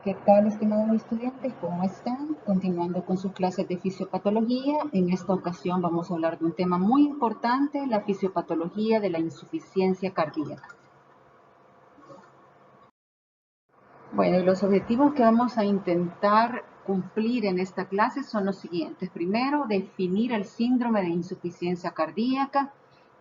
¿Qué tal, estimados estudiantes? ¿Cómo están? Continuando con sus clases de fisiopatología, en esta ocasión vamos a hablar de un tema muy importante, la fisiopatología de la insuficiencia cardíaca. Bueno, y los objetivos que vamos a intentar cumplir en esta clase son los siguientes. Primero, definir el síndrome de insuficiencia cardíaca.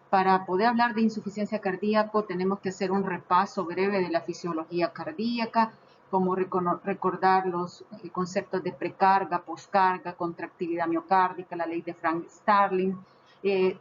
Para poder hablar de insuficiencia cardíaca tenemos que hacer un repaso breve de la fisiología cardíaca, como recordar los conceptos de precarga, poscarga, contractilidad miocárdica, la ley de Frank-Starling.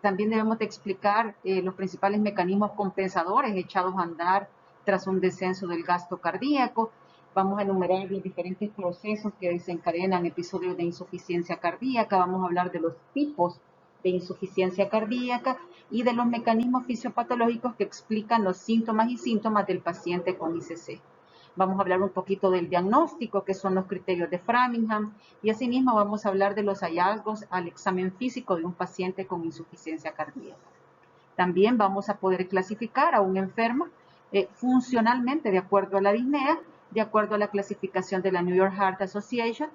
También debemos de explicar los principales mecanismos compensadores echados a andar tras un descenso del gasto cardíaco. Vamos a enumerar los diferentes procesos que desencadenan episodios de insuficiencia cardíaca. Vamos a hablar de los tipos de insuficiencia cardíaca y de los mecanismos fisiopatológicos que explican los síntomas y síntomas del paciente con ICC. Vamos a hablar un poquito del diagnóstico, que son los criterios de Framingham, y asimismo vamos a hablar de los hallazgos al examen físico de un paciente con insuficiencia cardíaca. También vamos a poder clasificar a un enfermo funcionalmente de acuerdo a la disnea, de acuerdo a la clasificación de la New York Heart Association.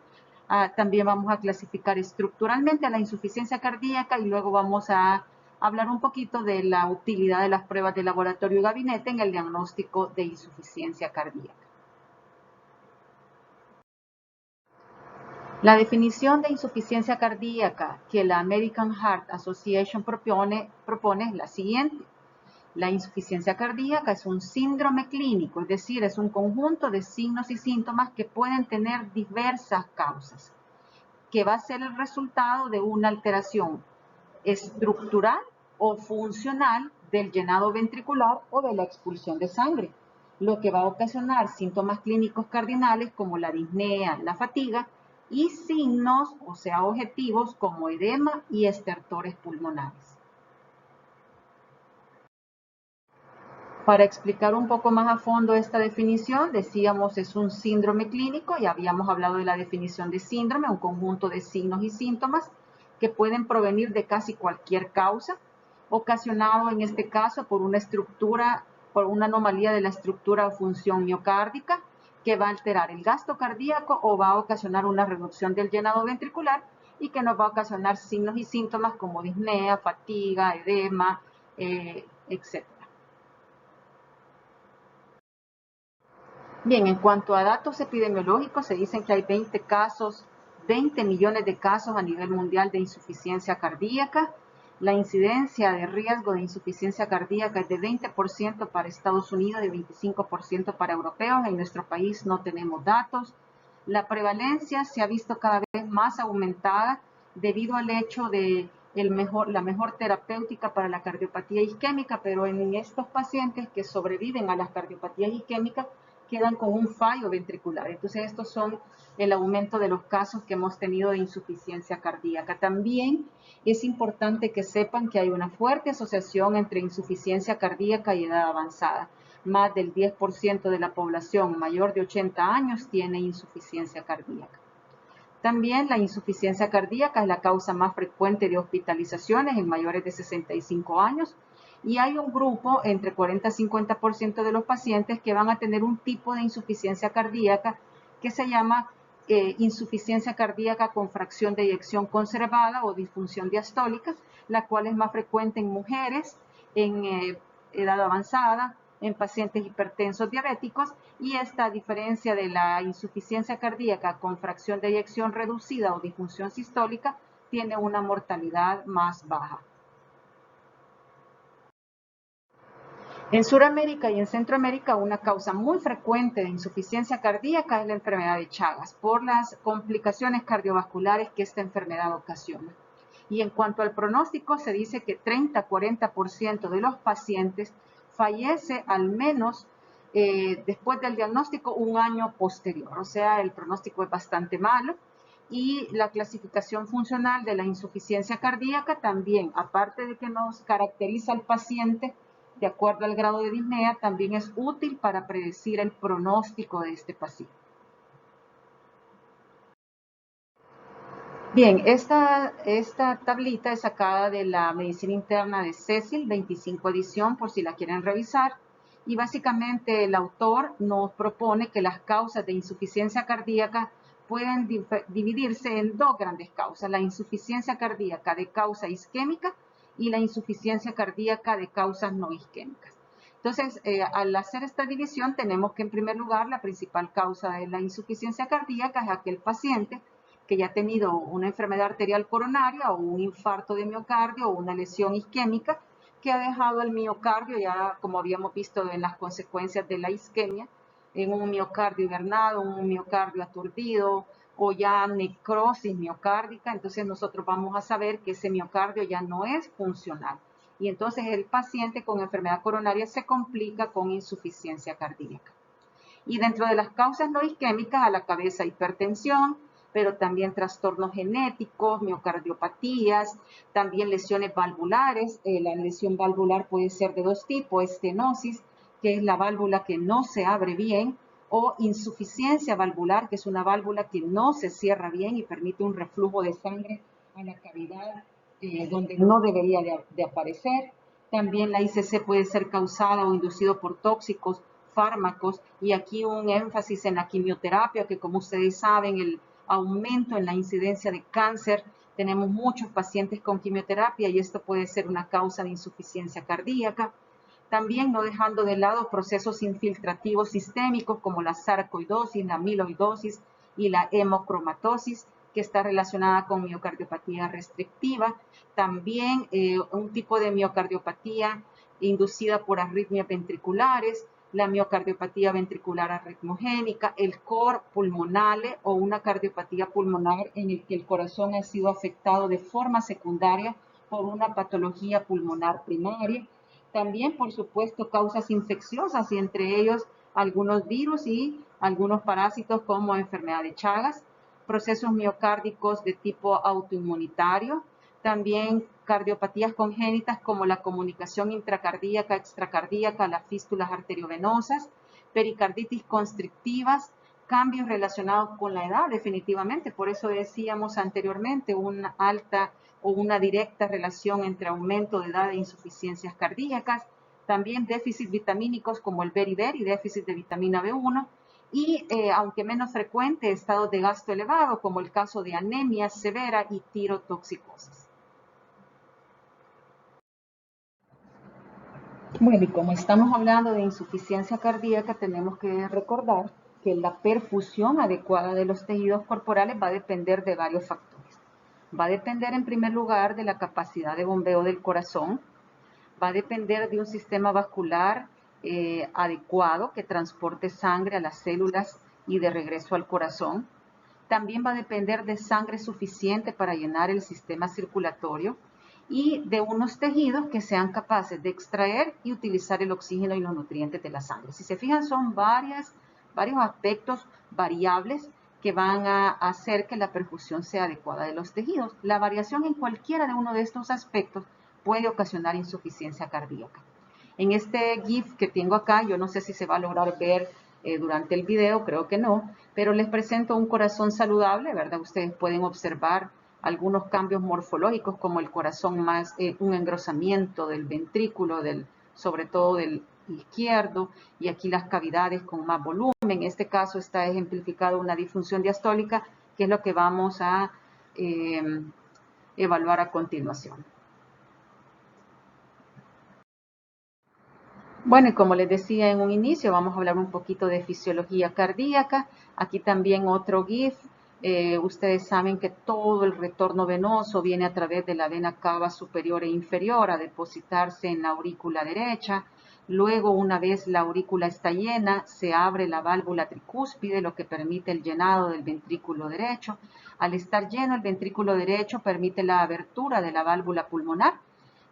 También vamos a clasificar estructuralmente a la insuficiencia cardíaca y luego vamos a hablar un poquito de la utilidad de las pruebas de laboratorio y gabinete en el diagnóstico de insuficiencia cardíaca. La definición de insuficiencia cardíaca que la American Heart Association propone es la siguiente. La insuficiencia cardíaca es un síndrome clínico, es decir, es un conjunto de signos y síntomas que pueden tener diversas causas, que va a ser el resultado de una alteración estructural o funcional del llenado ventricular o de la expulsión de sangre, lo que va a ocasionar síntomas clínicos cardinales como la disnea, la fatiga y signos, o sea, objetivos como edema y estertores pulmonares. Para explicar un poco más a fondo esta definición, decíamos es un síndrome clínico, ya habíamos hablado de la definición de síndrome, un conjunto de signos y síntomas que pueden provenir de casi cualquier causa, ocasionado en este caso por una anomalía de la estructura o función miocárdica que va a alterar el gasto cardíaco o va a ocasionar una reducción del llenado ventricular y que nos va a ocasionar signos y síntomas como disnea, fatiga, edema, etc. Bien, en cuanto a datos epidemiológicos, se dicen que hay 20 millones de casos a nivel mundial de insuficiencia cardíaca. La incidencia de riesgo de insuficiencia cardíaca es de 20% para Estados Unidos y 25% para europeos. En nuestro país no tenemos datos. La prevalencia se ha visto cada vez más aumentada debido al hecho de la mejor terapéutica para la cardiopatía isquémica, pero en estos pacientes que sobreviven a las cardiopatías isquémicas quedan con un fallo ventricular. Entonces, estos son el aumento de los casos que hemos tenido de insuficiencia cardíaca. También es importante que sepan que hay una fuerte asociación entre insuficiencia cardíaca y edad avanzada. Más del 10% de la población mayor de 80 años tiene insuficiencia cardíaca. También la insuficiencia cardíaca es la causa más frecuente de hospitalizaciones en mayores de 65 años y hay un grupo entre 40 y 50% de los pacientes que van a tener un tipo de insuficiencia cardíaca que se llama insuficiencia cardíaca con fracción de eyección conservada o disfunción diastólica, la cual es más frecuente en mujeres en edad avanzada, en pacientes hipertensos diabéticos, y esta, a diferencia de la insuficiencia cardíaca con fracción de eyección reducida o disfunción sistólica, tiene una mortalidad más baja. En Sudamérica y en Centroamérica, una causa muy frecuente de insuficiencia cardíaca es la enfermedad de Chagas, por las complicaciones cardiovasculares que esta enfermedad ocasiona. Y en cuanto al pronóstico, se dice que 30-40% de los pacientes fallece al menos después del diagnóstico un año posterior. O sea, el pronóstico es bastante malo. Y la clasificación funcional de la insuficiencia cardíaca también, aparte de que nos caracteriza al paciente de acuerdo al grado de disnea, también es útil para predecir el pronóstico de este paciente. Bien, esta tablita es sacada de la medicina interna de Cecil, 25 edición, por si la quieren revisar. Y básicamente el autor nos propone que las causas de insuficiencia cardíaca pueden dividirse en dos grandes causas, la insuficiencia cardíaca de causa isquémica y la insuficiencia cardíaca de causas no isquémicas. Entonces, al hacer esta división, tenemos que en primer lugar la principal causa de la insuficiencia cardíaca es aquel paciente que ya ha tenido una enfermedad arterial coronaria o un infarto de miocardio o una lesión isquémica que ha dejado el miocardio, ya como habíamos visto en las consecuencias de la isquemia, en un miocardio hibernado, un miocardio aturdido o ya necrosis miocárdica. Entonces nosotros vamos a saber que ese miocardio ya no es funcional. Y entonces el paciente con enfermedad coronaria se complica con insuficiencia cardíaca. Y dentro de las causas no isquémicas, a la cabeza hipertensión, pero también trastornos genéticos, miocardiopatías, también lesiones valvulares. La lesión valvular puede ser de dos tipos, estenosis, que es la válvula que no se abre bien, o insuficiencia valvular, que es una válvula que no se cierra bien y permite un reflujo de sangre a la cavidad donde no debería de aparecer. También la ICC puede ser causada o inducido por tóxicos, fármacos, y aquí un énfasis en la quimioterapia, que como ustedes saben, el aumento en la incidencia de cáncer, tenemos muchos pacientes con quimioterapia y esto puede ser una causa de insuficiencia cardíaca. También no dejando de lado procesos infiltrativos sistémicos como la sarcoidosis, la amiloidosis y la hemocromatosis, que está relacionada con miocardiopatía restrictiva. También un tipo de miocardiopatía inducida por arritmias ventriculares, la miocardiopatía ventricular arritmogénica, el cor pulmonale o una cardiopatía pulmonar en el que el corazón ha sido afectado de forma secundaria por una patología pulmonar primaria. También, por supuesto, causas infecciosas y entre ellos algunos virus y algunos parásitos como enfermedad de Chagas, procesos miocárdicos de tipo autoinmunitario, también cardiopatías congénitas como la comunicación intracardíaca, extracardíaca, las fístulas arteriovenosas, pericarditis constrictivas, cambios relacionados con la edad definitivamente, por eso decíamos anteriormente una alta o una directa relación entre aumento de edad e insuficiencias cardíacas, también déficits vitamínicos como el beriberi, déficit de vitamina B1, y aunque menos frecuente, estados de gasto elevado, como el caso de anemia severa y tirotoxicosis. Bueno, y como estamos hablando de insuficiencia cardíaca, tenemos que recordar que la perfusión adecuada de los tejidos corporales va a depender de varios factores. Va a depender en primer lugar de la capacidad de bombeo del corazón, va a depender de un sistema vascular adecuado que transporte sangre a las células y de regreso al corazón. También va a depender de sangre suficiente para llenar el sistema circulatorio y de unos tejidos que sean capaces de extraer y utilizar el oxígeno y los nutrientes de la sangre. Si se fijan, son varios aspectos variables que van a hacer que la perfusión sea adecuada de los tejidos. La variación en cualquiera de uno de estos aspectos puede ocasionar insuficiencia cardíaca. En este GIF que tengo acá, yo no sé si se va a lograr ver durante el video, creo que no, pero les presento un corazón saludable, ¿verdad? Ustedes pueden observar algunos cambios morfológicos como el corazón más, un engrosamiento del ventrículo, sobre todo del izquierdo, y aquí las cavidades con más volumen. En este caso está ejemplificado una disfunción diastólica, que es lo que vamos a evaluar a continuación. Bueno, y como les decía en un inicio, vamos a hablar un poquito de fisiología cardíaca. Aquí también otro GIF. Ustedes saben que todo el retorno venoso viene a través de la vena cava superior e inferior a depositarse en la aurícula derecha. Luego, una vez la aurícula está llena, se abre la válvula tricúspide, lo que permite el llenado del ventrículo derecho. Al estar lleno el ventrículo derecho, permite la abertura de la válvula pulmonar.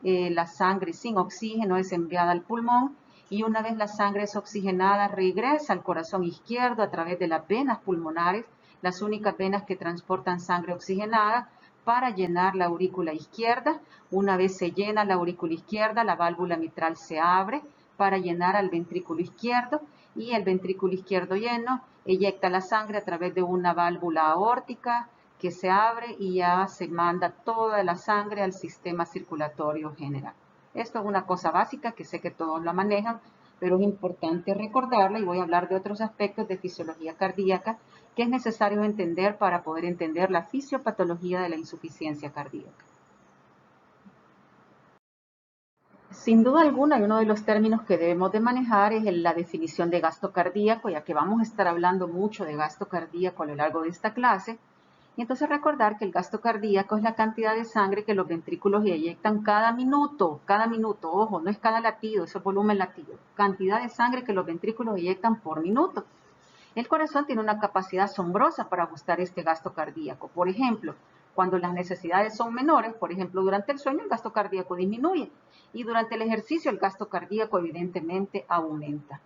La sangre sin oxígeno es enviada al pulmón y una vez la sangre es oxigenada regresa al corazón izquierdo a través de las venas pulmonares, las únicas venas que transportan sangre oxigenada para llenar la aurícula izquierda. Una vez se llena la aurícula izquierda, la válvula mitral se abre para llenar al ventrículo izquierdo y el ventrículo izquierdo lleno eyecta la sangre a través de una válvula aórtica que se abre y ya se manda toda la sangre al sistema circulatorio general. Esto es una cosa básica que sé que todos la manejan, pero es importante recordarla y voy a hablar de otros aspectos de fisiología cardíaca que es necesario entender para poder entender la fisiopatología de la insuficiencia cardíaca. Sin duda alguna, y uno de los términos que debemos de manejar es la definición de gasto cardíaco, ya que vamos a estar hablando mucho de gasto cardíaco a lo largo de esta clase. Y entonces recordar que el gasto cardíaco es la cantidad de sangre que los ventrículos eyectan cada minuto, ojo, no es cada latido, eso es volumen latido, cantidad de sangre que los ventrículos eyectan por minuto. El corazón tiene una capacidad asombrosa para ajustar este gasto cardíaco. Por ejemplo, cuando las necesidades son menores, por ejemplo, durante el sueño el gasto cardíaco disminuye y durante el ejercicio el gasto cardíaco evidentemente aumenta.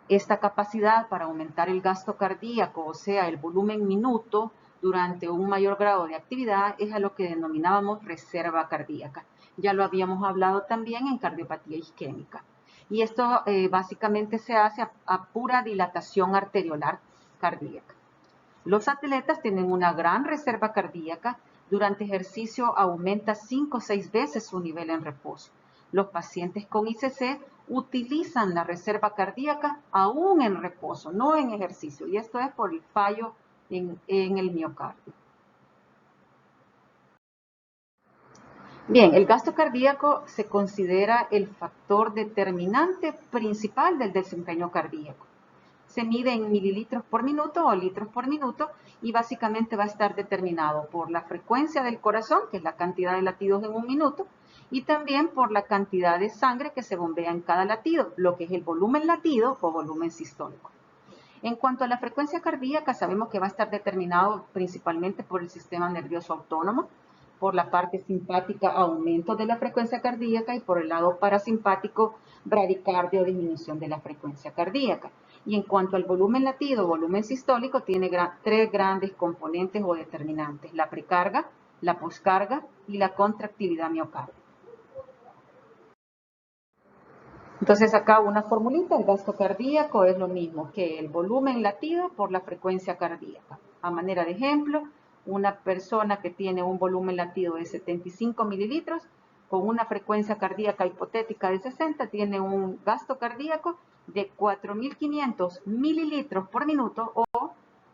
Esta capacidad para aumentar el gasto cardíaco, o sea, el volumen minuto, durante un mayor grado de actividad, es a lo que denominábamos reserva cardíaca. Ya lo habíamos hablado también en cardiopatía isquémica. Y esto básicamente se hace a pura dilatación arteriolar cardíaca. Los atletas tienen una gran reserva cardíaca. Durante ejercicio aumenta 5 o 6 veces su nivel en reposo. Los pacientes con ICC utilizan la reserva cardíaca aún en reposo, no en ejercicio, y esto es por el fallo en el miocardio. Bien, el gasto cardíaco se considera el factor determinante principal del desempeño cardíaco. Se mide en mililitros por minuto o litros por minuto y básicamente va a estar determinado por la frecuencia del corazón, que es la cantidad de latidos en un minuto, y también por la cantidad de sangre que se bombea en cada latido, lo que es el volumen latido o volumen sistólico. En cuanto a la frecuencia cardíaca, sabemos que va a estar determinado principalmente por el sistema nervioso autónomo, por la parte simpática, aumento de la frecuencia cardíaca, y por el lado parasimpático, bradicardia o disminución de la frecuencia cardíaca. Y en cuanto al volumen latido, volumen sistólico, tiene tres grandes componentes o determinantes: la precarga, la poscarga y la contractilidad miocárdica. Entonces acá una formulita: el gasto cardíaco es lo mismo que el volumen latido por la frecuencia cardíaca. A manera de ejemplo, una persona que tiene un volumen latido de 75 mililitros con una frecuencia cardíaca hipotética de 60 tiene un gasto cardíaco de 4.500 mililitros por minuto o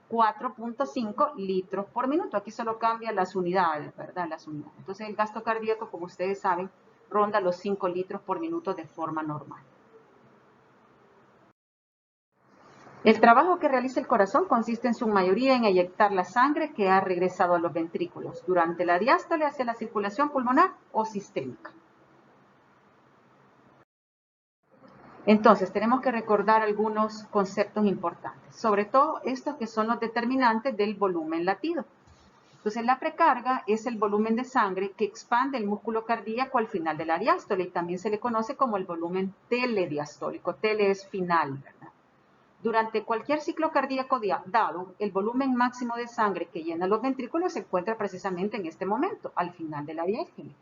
4.5 litros por minuto. Aquí solo cambia las unidades, ¿verdad? Las unidades. Entonces el gasto cardíaco, como ustedes saben, ronda los 5 litros por minuto de forma normal. El trabajo que realiza el corazón consiste en su mayoría en eyectar la sangre que ha regresado a los ventrículos durante la diástole hacia la circulación pulmonar o sistémica. Entonces, tenemos que recordar algunos conceptos importantes, sobre todo estos que son los determinantes del volumen latido. Entonces, la precarga es el volumen de sangre que expande el músculo cardíaco al final de la diástole y también se le conoce como el volumen telediastólico. Tele es final, ¿verdad? Durante cualquier ciclo cardíaco dado, el volumen máximo de sangre que llena los ventrículos se encuentra precisamente en este momento, al final de la diástole.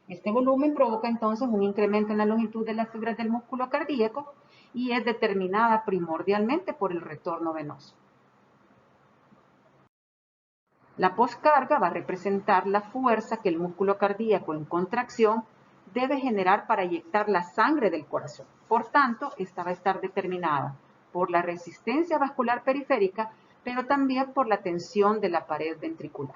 Este volumen provoca entonces un incremento en la longitud de las fibras del músculo cardíaco y es determinada primordialmente por el retorno venoso. La poscarga va a representar la fuerza que el músculo cardíaco en contracción debe generar para eyectar la sangre del corazón. Por tanto, esta va a estar determinada por la resistencia vascular periférica, pero también por la tensión de la pared ventricular.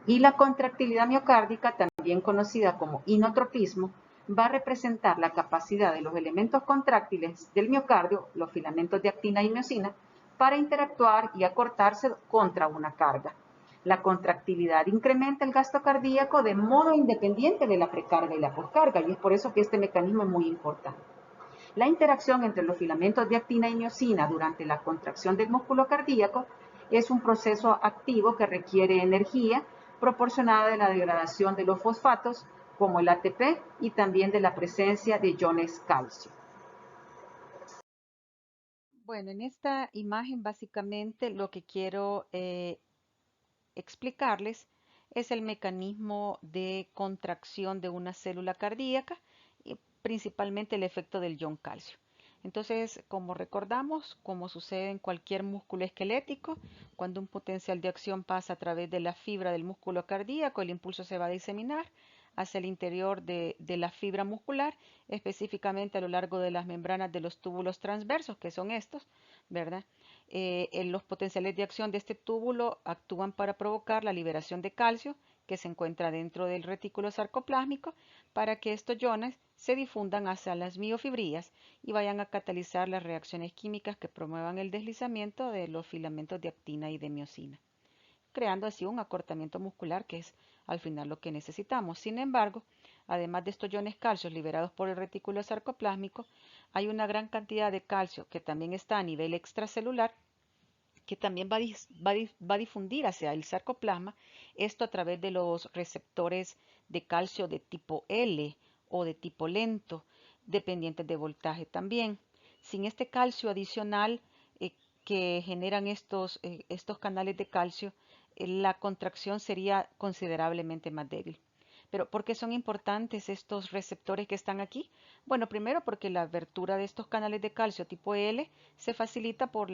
Y la contractilidad miocárdica, también conocida como inotropismo, va a representar la capacidad de los elementos contráctiles del miocardio, los filamentos de actina y miosina, para interactuar y acortarse contra una carga. La contractilidad incrementa el gasto cardíaco de modo independiente de la precarga y la poscarga, y es por eso que este mecanismo es muy importante. La interacción entre los filamentos de actina y miosina durante la contracción del músculo cardíaco es un proceso activo que requiere energía proporcionada de la degradación de los fosfatos, como el ATP, y también de la presencia de iones calcio. Bueno, en esta imagen básicamente lo que quiero explicarles es el mecanismo de contracción de una célula cardíaca y principalmente el efecto del ion calcio. Entonces, como recordamos, como sucede en cualquier músculo esquelético, cuando un potencial de acción pasa a través de la fibra del músculo cardíaco, el impulso se va a diseminar hacia el interior de la fibra muscular, específicamente a lo largo de las membranas de los túbulos transversos, que son estos, ¿verdad? Los potenciales de acción de este túbulo actúan para provocar la liberación de calcio que se encuentra dentro del retículo sarcoplásmico para que estos iones se difundan hacia las miofibrillas y vayan a catalizar las reacciones químicas que promuevan el deslizamiento de los filamentos de actina y de miosina, creando así un acortamiento muscular que es al final lo que necesitamos. Sin embargo, además de estos iones calcios liberados por el retículo sarcoplásmico, hay una gran cantidad de calcio que también está a nivel extracelular que también va a difundir hacia el sarcoplasma, esto a través de los receptores de calcio de tipo L o de tipo lento, dependientes de voltaje también. Sin este calcio adicional que generan estos canales de calcio, la contracción sería considerablemente más débil. Pero ¿por qué son importantes estos receptores que están aquí? Bueno, primero porque la abertura de estos canales de calcio tipo L se facilita por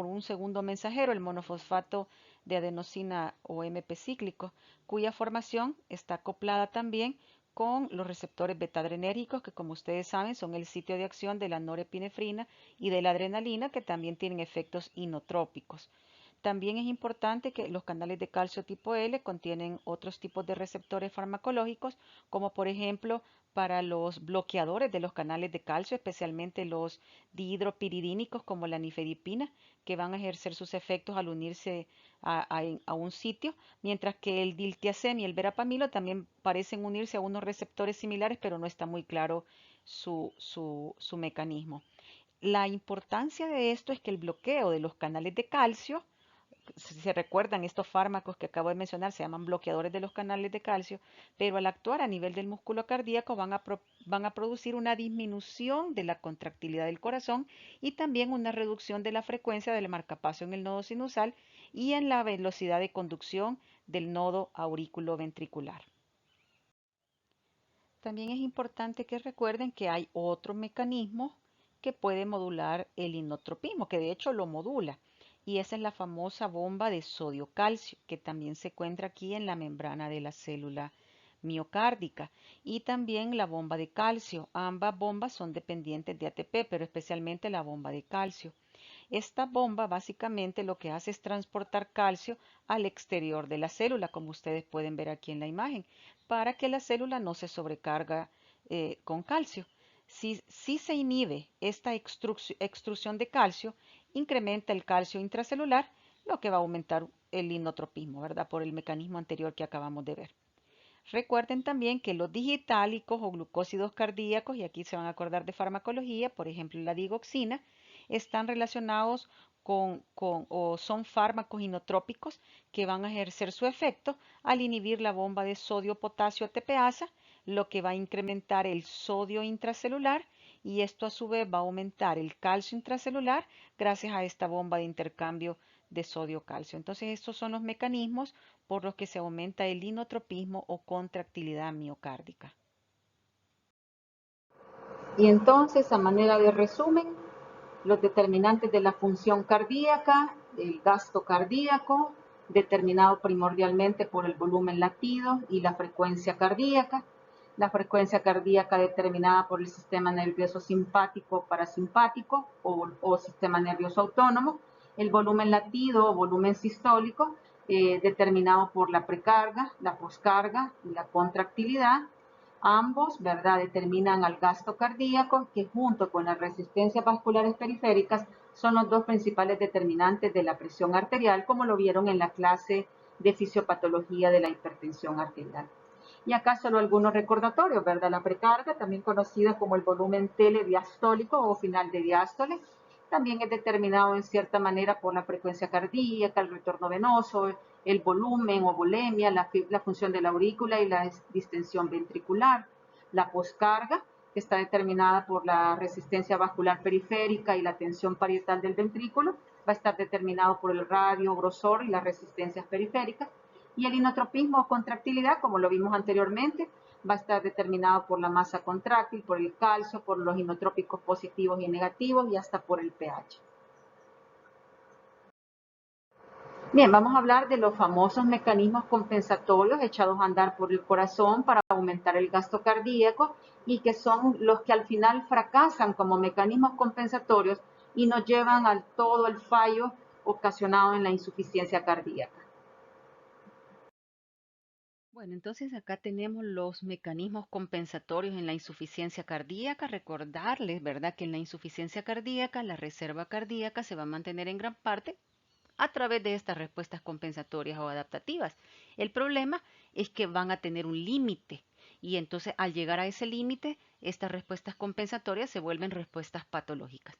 un segundo mensajero, el monofosfato de adenosina o MP cíclico, cuya formación está acoplada también con los receptores beta-adrenérgicos, que como ustedes saben son el sitio de acción de la norepinefrina y de la adrenalina, que también tienen efectos inotrópicos. También es importante que los canales de calcio tipo L contienen otros tipos de receptores farmacológicos, como por ejemplo para los bloqueadores de los canales de calcio, especialmente los dihidropiridínicos como la nifedipina, que van a ejercer sus efectos al unirse a un sitio, mientras que el diltiazem y el verapamilo también parecen unirse a unos receptores similares, pero no está muy claro su mecanismo. La importancia de esto es que el bloqueo de los canales de calcio, si se recuerdan, estos fármacos que acabo de mencionar se llaman bloqueadores de los canales de calcio, pero al actuar a nivel del músculo cardíaco van a producir una disminución de la contractilidad del corazón y también una reducción de la frecuencia del marcapaso en el nodo sinusal y en la velocidad de conducción del nodo auriculoventricular. También es importante que recuerden que hay otro mecanismo que puede modular el inotropismo, que de hecho lo modula, y esa es la famosa bomba de sodio-calcio, que también se encuentra aquí en la membrana de la célula miocárdica, y también la bomba de calcio. Ambas bombas son dependientes de ATP, pero especialmente la bomba de calcio. Esta bomba básicamente lo que hace es transportar calcio al exterior de la célula, como ustedes pueden ver aquí en la imagen, para que la célula no se sobrecarga con calcio. Si se inhibe esta extrusión de calcio, incrementa el calcio intracelular, lo que va a aumentar el inotropismo, ¿verdad? Por el mecanismo anterior que acabamos de ver. Recuerden también que los digitálicos o glucósidos cardíacos, y aquí se van a acordar de farmacología, por ejemplo la digoxina, están relacionados o son fármacos inotrópicos que van a ejercer su efecto al inhibir la bomba de sodio-potasio ATPasa, lo que va a incrementar el sodio intracelular y esto a su vez va a aumentar el calcio intracelular gracias a esta bomba de intercambio de sodio-calcio. Entonces estos son los mecanismos por los que se aumenta el inotropismo o contractilidad miocárdica. Y entonces, a manera de resumen, los determinantes de la función cardíaca, el gasto cardíaco, determinado primordialmente por el volumen latido y la frecuencia cardíaca determinada por el sistema nervioso simpático parasimpático o sistema nervioso autónomo, el volumen latido o volumen sistólico determinado por la precarga, la poscarga y la contractilidad. Ambos, ¿verdad?, determinan al gasto cardíaco, que junto con las resistencias vasculares periféricas son los dos principales determinantes de la presión arterial, como lo vieron en la clase de fisiopatología de la hipertensión arterial. Y acá solo algunos recordatorios, ¿verdad? La precarga, también conocida como el volumen telediastólico o final de diástole, también es determinado en cierta manera por la frecuencia cardíaca, el retorno venoso, el volumen o volemia, la función de la aurícula y la distensión ventricular. La poscarga, que está determinada por la resistencia vascular periférica y la tensión parietal del ventrículo, va a estar determinado por el radio, grosor y las resistencias periféricas. Y el inotropismo o contractilidad, como lo vimos anteriormente, va a estar determinado por la masa contráctil, por el calcio, por los inotrópicos positivos y negativos y hasta por el pH. Bien, vamos a hablar de los famosos mecanismos compensatorios echados a andar por el corazón para aumentar el gasto cardíaco y que son los que al final fracasan como mecanismos compensatorios y nos llevan a todo el fallo ocasionado en la insuficiencia cardíaca. Bueno, entonces acá tenemos los mecanismos compensatorios en la insuficiencia cardíaca. Recordarles, ¿verdad?, que en la insuficiencia cardíaca la reserva cardíaca se va a mantener en gran parte a través de estas respuestas compensatorias o adaptativas. El problema es que van a tener un límite y entonces al llegar a ese límite, estas respuestas compensatorias se vuelven respuestas patológicas.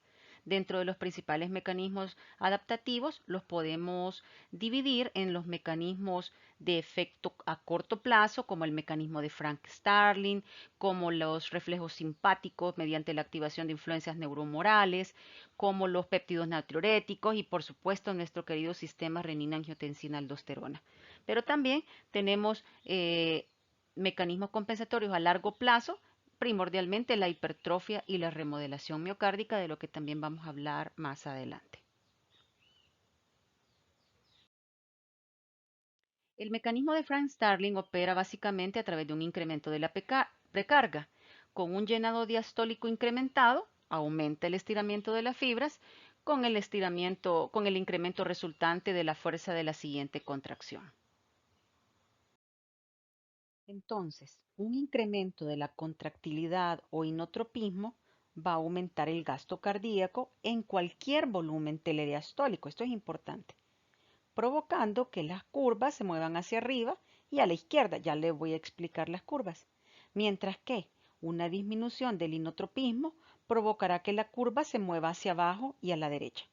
Dentro de los principales mecanismos adaptativos los podemos dividir en los mecanismos de efecto a corto plazo, como el mecanismo de Frank-Starling, como los reflejos simpáticos mediante la activación de influencias neuromorales, como los péptidos natriuréticos y por supuesto nuestro querido sistema renina-angiotensina-aldosterona. Pero también tenemos mecanismos compensatorios a largo plazo, primordialmente la hipertrofia y la remodelación miocárdica, de lo que también vamos a hablar más adelante. El mecanismo de Frank-Starling opera básicamente a través de un incremento de la precarga. Con un llenado diastólico incrementado, aumenta el estiramiento de las fibras con el incremento resultante de la fuerza de la siguiente contracción. Entonces, un incremento de la contractilidad o inotropismo va a aumentar el gasto cardíaco en cualquier volumen telediastólico. Esto es importante, provocando que las curvas se muevan hacia arriba y a la izquierda. Ya les voy a explicar las curvas. Mientras que una disminución del inotropismo provocará que la curva se mueva hacia abajo y a la derecha.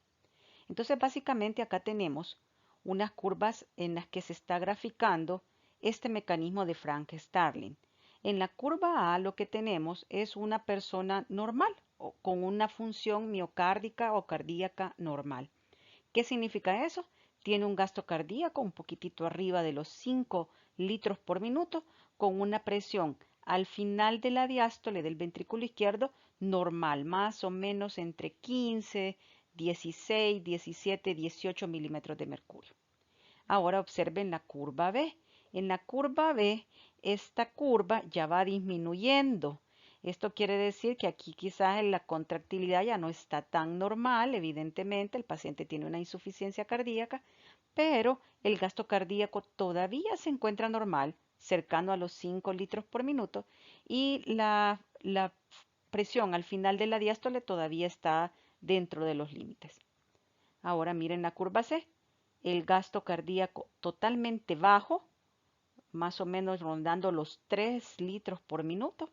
Entonces, básicamente acá tenemos unas curvas en las que se está graficando este mecanismo de Frank-Starling. En la curva A lo que tenemos es una persona normal o con una función miocárdica o cardíaca normal. ¿Qué significa eso? Tiene un gasto cardíaco un poquitito arriba de los 5 litros por minuto, con una presión al final de la diástole del ventrículo izquierdo normal, más o menos entre 15, 16, 17, 18 milímetros de mercurio. Ahora observen la curva B. En la curva B, esta curva ya va disminuyendo. Esto quiere decir que aquí quizás la contractilidad ya no está tan normal. Evidentemente, el paciente tiene una insuficiencia cardíaca, pero el gasto cardíaco todavía se encuentra normal, cercano a los 5 litros por minuto, y la presión al final de la diástole todavía está dentro de los límites. Ahora miren la curva C. El gasto cardíaco totalmente bajo, más o menos rondando los 3 litros por minuto,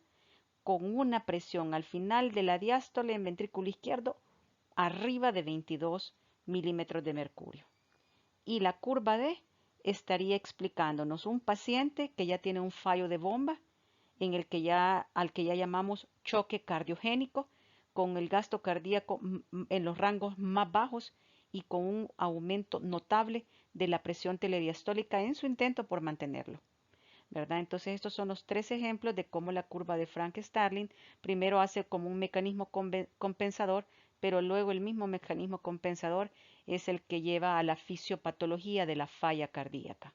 con una presión al final de la diástole en ventrículo izquierdo arriba de 22 milímetros de mercurio. Y la curva D estaría explicándonos un paciente que ya tiene un fallo de bomba, al que ya llamamos choque cardiogénico, con el gasto cardíaco en los rangos más bajos y con un aumento notable de la presión telediastólica en su intento por mantenerlo, ¿verdad? Entonces estos son los 3 ejemplos de cómo la curva de Frank-Starling primero hace como un mecanismo compensador, pero luego el mismo mecanismo compensador es el que lleva a la fisiopatología de la falla cardíaca.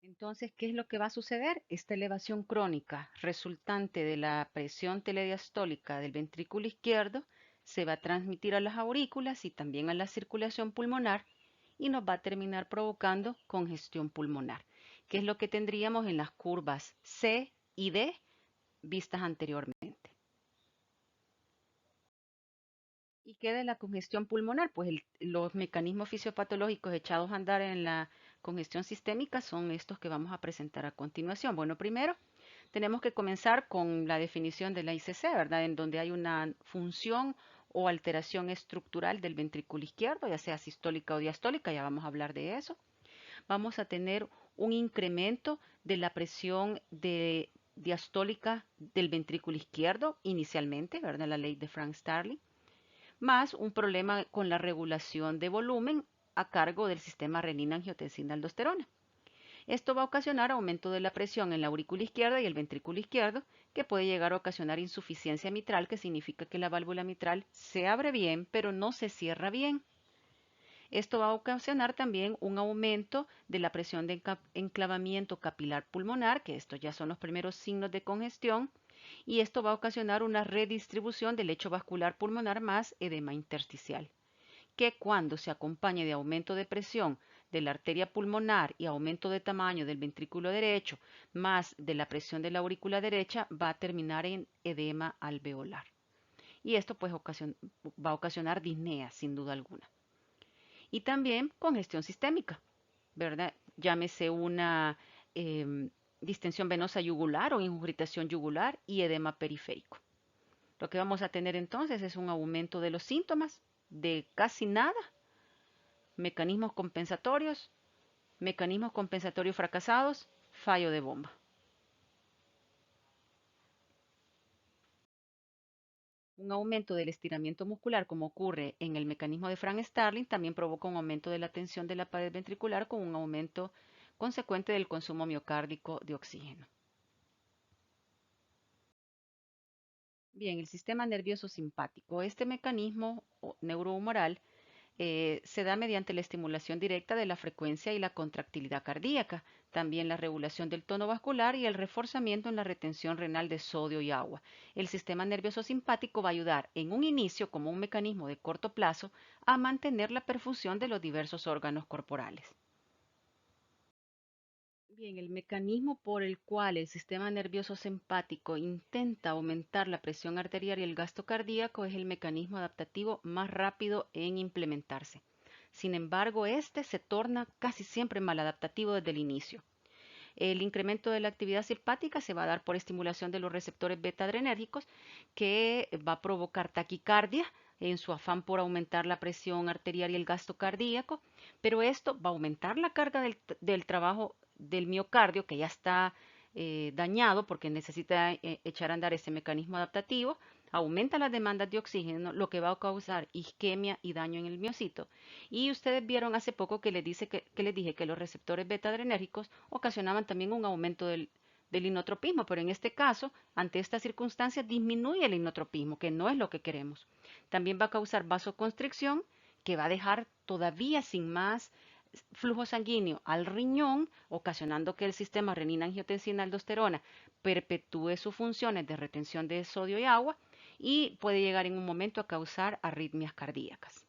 Entonces, ¿qué es lo que va a suceder? Esta elevación crónica resultante de la presión telediastólica del ventrículo izquierdo se va a transmitir a las aurículas y también a la circulación pulmonar y nos va a terminar provocando congestión pulmonar, que es lo que tendríamos en las curvas C y D vistas anteriormente. ¿Y qué de la congestión pulmonar? Pues los mecanismos fisiopatológicos echados a andar en la congestión sistémica son estos que vamos a presentar a continuación. Bueno, primero tenemos que comenzar con la definición de la ICC, ¿verdad? En donde hay una función o alteración estructural del ventrículo izquierdo, ya sea sistólica o diastólica, ya vamos a hablar de eso. Vamos a tener un incremento de la presión diastólica del ventrículo izquierdo inicialmente, ¿verdad? La ley de Frank-Starling, más un problema con la regulación de volumen a cargo del sistema renina-angiotensina-aldosterona. Esto va a ocasionar aumento de la presión en la aurícula izquierda y el ventrículo izquierdo, que puede llegar a ocasionar insuficiencia mitral, que significa que la válvula mitral se abre bien, pero no se cierra bien. Esto va a ocasionar también un aumento de la presión de enclavamiento capilar pulmonar, que estos ya son los primeros signos de congestión, y esto va a ocasionar una redistribución del lecho vascular pulmonar más edema intersticial, que cuando se acompañe de aumento de presión de la arteria pulmonar y aumento de tamaño del ventrículo derecho, más de la presión de la aurícula derecha, va a terminar en edema alveolar. Y esto pues va a ocasionar disnea, sin duda alguna. Y también congestión sistémica, ¿verdad? Llámese una distensión venosa yugular o ingurgitación yugular y edema periférico. Lo que vamos a tener entonces es un aumento de los síntomas de casi nada, mecanismos compensatorios fracasados, fallo de bomba. Un aumento del estiramiento muscular, como ocurre en el mecanismo de Frank Starling, también provoca un aumento de la tensión de la pared ventricular con un aumento consecuente del consumo miocárdico de oxígeno. Bien, el sistema nervioso simpático. Este mecanismo neurohumoral se da mediante la estimulación directa de la frecuencia y la contractilidad cardíaca, también la regulación del tono vascular y el reforzamiento en la retención renal de sodio y agua. El sistema nervioso simpático va a ayudar en un inicio como un mecanismo de corto plazo a mantener la perfusión de los diversos órganos corporales. Bien, el mecanismo por el cual el sistema nervioso simpático intenta aumentar la presión arterial y el gasto cardíaco es el mecanismo adaptativo más rápido en implementarse. Sin embargo, este se torna casi siempre maladaptativo desde el inicio. El incremento de la actividad simpática se va a dar por estimulación de los receptores beta adrenérgicos, que va a provocar taquicardia en su afán por aumentar la presión arterial y el gasto cardíaco, pero esto va a aumentar la carga del trabajo del miocardio, que ya está dañado porque necesita echar a andar ese mecanismo adaptativo, aumenta las demandas de oxígeno, lo que va a causar isquemia y daño en el miocito. Y ustedes vieron hace poco que les dije que los receptores beta adrenérgicos ocasionaban también un aumento del inotropismo, pero en este caso, ante esta circunstancia, disminuye el inotropismo, que no es lo que queremos. También va a causar vasoconstricción, que va a dejar todavía sin más flujo sanguíneo al riñón, ocasionando que el sistema renina-angiotensina-aldosterona perpetúe sus funciones de retención de sodio y agua y puede llegar en un momento a causar arritmias cardíacas.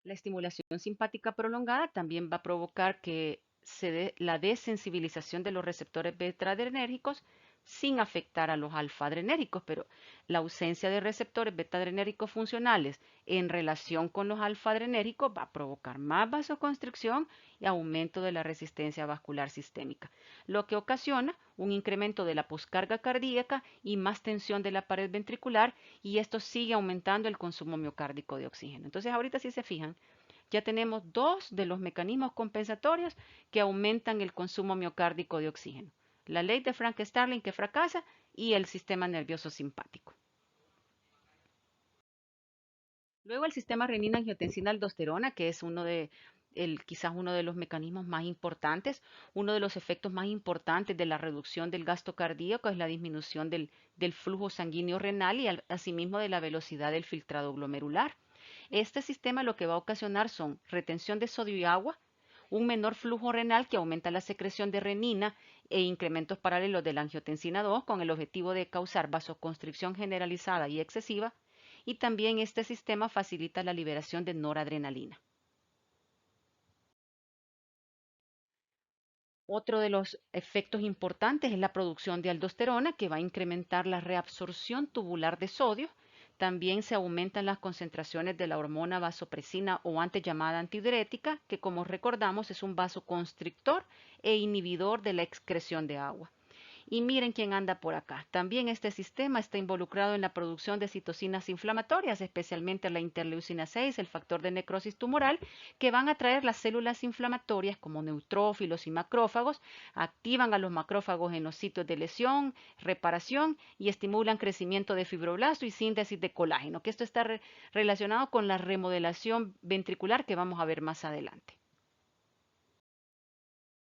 La estimulación simpática prolongada también va a provocar que se dé la desensibilización de los receptores beta-adrenérgicos sin afectar a los alfa-adrenérgicos, pero la ausencia de receptores beta-adrenérgicos funcionales en relación con los alfa-adrenérgicos va a provocar más vasoconstricción y aumento de la resistencia vascular sistémica, lo que ocasiona un incremento de la poscarga cardíaca y más tensión de la pared ventricular, y esto sigue aumentando el consumo miocárdico de oxígeno. Entonces, ahorita si se fijan, ya tenemos dos de los mecanismos compensatorios que aumentan el consumo miocárdico de oxígeno: la ley de Frank Starling, que fracasa, y el sistema nervioso simpático. Luego el sistema renina-angiotensina-aldosterona, que es quizás uno de los mecanismos más importantes, uno de los efectos más importantes de la reducción del gasto cardíaco es la disminución del flujo sanguíneo renal y asimismo de la velocidad del filtrado glomerular. Este sistema lo que va a ocasionar son retención de sodio y agua, un menor flujo renal que aumenta la secreción de renina e incrementos paralelos de la angiotensina 2 con el objetivo de causar vasoconstricción generalizada y excesiva, y también este sistema facilita la liberación de noradrenalina. Otro de los efectos importantes es la producción de aldosterona, que va a incrementar la reabsorción tubular de sodio. También se aumentan las concentraciones de la hormona vasopresina o antes llamada antidiurética, que como recordamos es un vasoconstrictor e inhibidor de la excreción de agua. Y miren quién anda por acá. También este sistema está involucrado en la producción de citocinas inflamatorias, especialmente la interleucina 6, el factor de necrosis tumoral, que van a atraer las células inflamatorias como neutrófilos y macrófagos, activan a los macrófagos en los sitios de lesión, reparación y estimulan crecimiento de fibroblasto y síntesis de colágeno, que esto está relacionado con la remodelación ventricular que vamos a ver más adelante.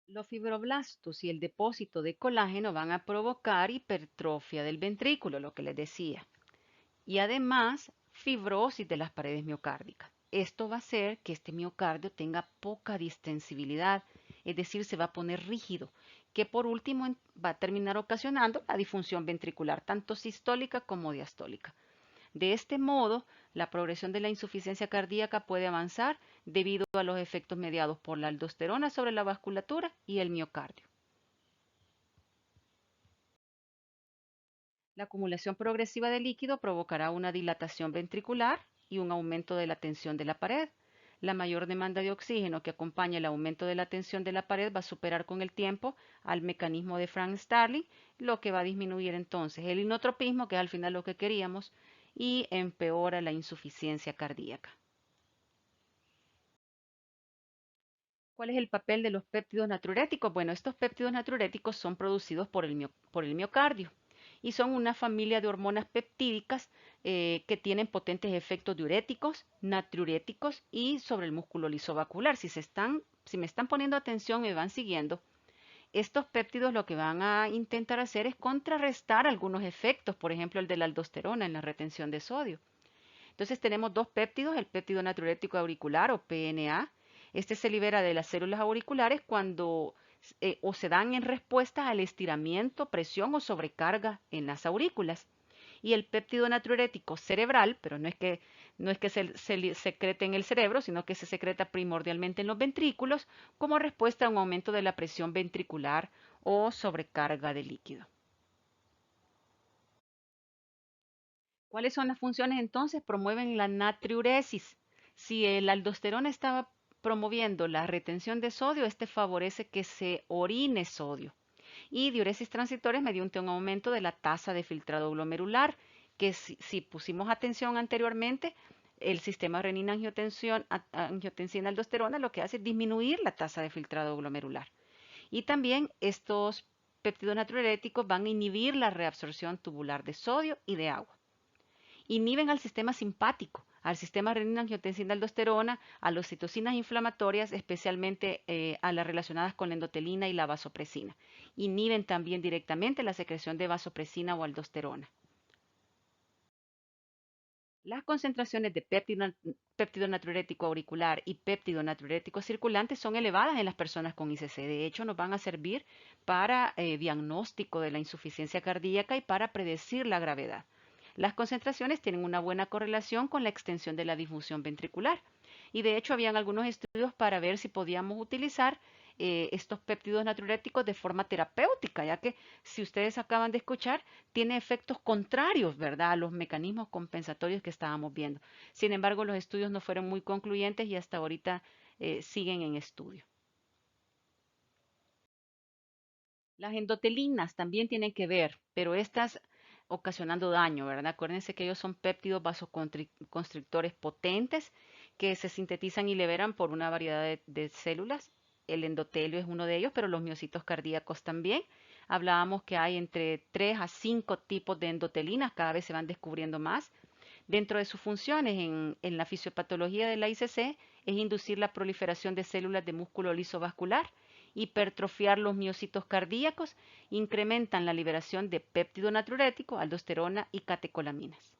Los fibroblastos y el depósito de colágeno van a provocar hipertrofia del ventrículo, lo que les decía. Y además fibrosis de las paredes miocárdicas. Esto va a hacer que este miocardio tenga poca distensibilidad, es decir, se va a poner rígido, que por último va a terminar ocasionando la disfunción ventricular, tanto sistólica como diastólica. De este modo, la progresión de la insuficiencia cardíaca puede avanzar debido a los efectos mediados por la aldosterona sobre la vasculatura y el miocardio. La acumulación progresiva de líquido provocará una dilatación ventricular y un aumento de la tensión de la pared. La mayor demanda de oxígeno que acompaña el aumento de la tensión de la pared va a superar con el tiempo al mecanismo de Frank Starling, lo que va a disminuir entonces el inotropismo, que es al final lo que queríamos, y empeora la insuficiencia cardíaca. ¿Cuál es el papel de los péptidos natriuréticos? Bueno, estos péptidos natriuréticos son producidos por el miocardio y son una familia de hormonas peptídicas que tienen potentes efectos diuréticos, natriuréticos y sobre el músculo lisovascular. Si me están poniendo atención, me van siguiendo. Estos péptidos lo que van a intentar hacer es contrarrestar algunos efectos, por ejemplo el de la aldosterona en la retención de sodio. Entonces tenemos dos péptidos, el péptido natriurético auricular o PNA. Este se libera de las células auriculares cuando o se dan en respuesta al estiramiento, presión o sobrecarga en las aurículas. Y el péptido natriurético cerebral, pero no es que se secrete en el cerebro, sino que se secreta primordialmente en los ventrículos como respuesta a un aumento de la presión ventricular o sobrecarga de líquido. ¿Cuáles son las funciones entonces? Promueven la natriuresis. Si el aldosterona estaba promoviendo la retención de sodio, este favorece que se orine sodio. Y diuresis transitoria mediante un aumento de la tasa de filtrado glomerular, que si pusimos atención anteriormente, el sistema renina-angiotensina-aldosterona lo que hace es disminuir la tasa de filtrado glomerular. Y también estos péptidos natriuréticos van a inhibir la reabsorción tubular de sodio y de agua. Inhiben al sistema simpático, al sistema renina-angiotensina-aldosterona, a las citocinas inflamatorias, especialmente a las relacionadas con la endotelina y la vasopresina. Inhiben también directamente la secreción de vasopresina o aldosterona. Las concentraciones de péptido natriurético auricular y péptido natriurético circulante son elevadas en las personas con ICC. De hecho, nos van a servir para diagnóstico de la insuficiencia cardíaca y para predecir la gravedad. Las concentraciones tienen una buena correlación con la extensión de la disfunción ventricular. Y de hecho, habían algunos estudios para ver si podíamos utilizar estos péptidos natriuréticos de forma terapéutica, ya que si ustedes acaban de escuchar, tiene efectos contrarios, ¿verdad?, a los mecanismos compensatorios que estábamos viendo. Sin embargo, los estudios no fueron muy concluyentes y hasta ahorita siguen en estudio. Las endotelinas también tienen que ver, pero estas ocasionando daño, ¿verdad? Acuérdense que ellos son péptidos vasoconstrictores potentes que se sintetizan y liberan por una variedad de células. El endotelio es uno de ellos, pero los miocitos cardíacos también. Hablábamos que hay entre 3 a 5 tipos de endotelinas, cada vez se van descubriendo más. Dentro de sus funciones en la fisiopatología de la ICC es inducir la proliferación de células de músculo liso vascular, hipertrofiar los miocitos cardíacos, incrementan la liberación de péptido natriurético, aldosterona y catecolaminas.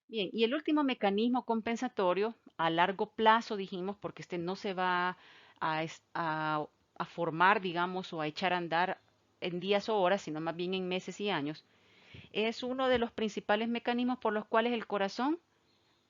Bien, y el último mecanismo compensatorio a largo plazo, dijimos, porque este no se va a formar, digamos, o a echar a andar en días o horas, sino más bien en meses y años, es uno de los principales mecanismos por los cuales el corazón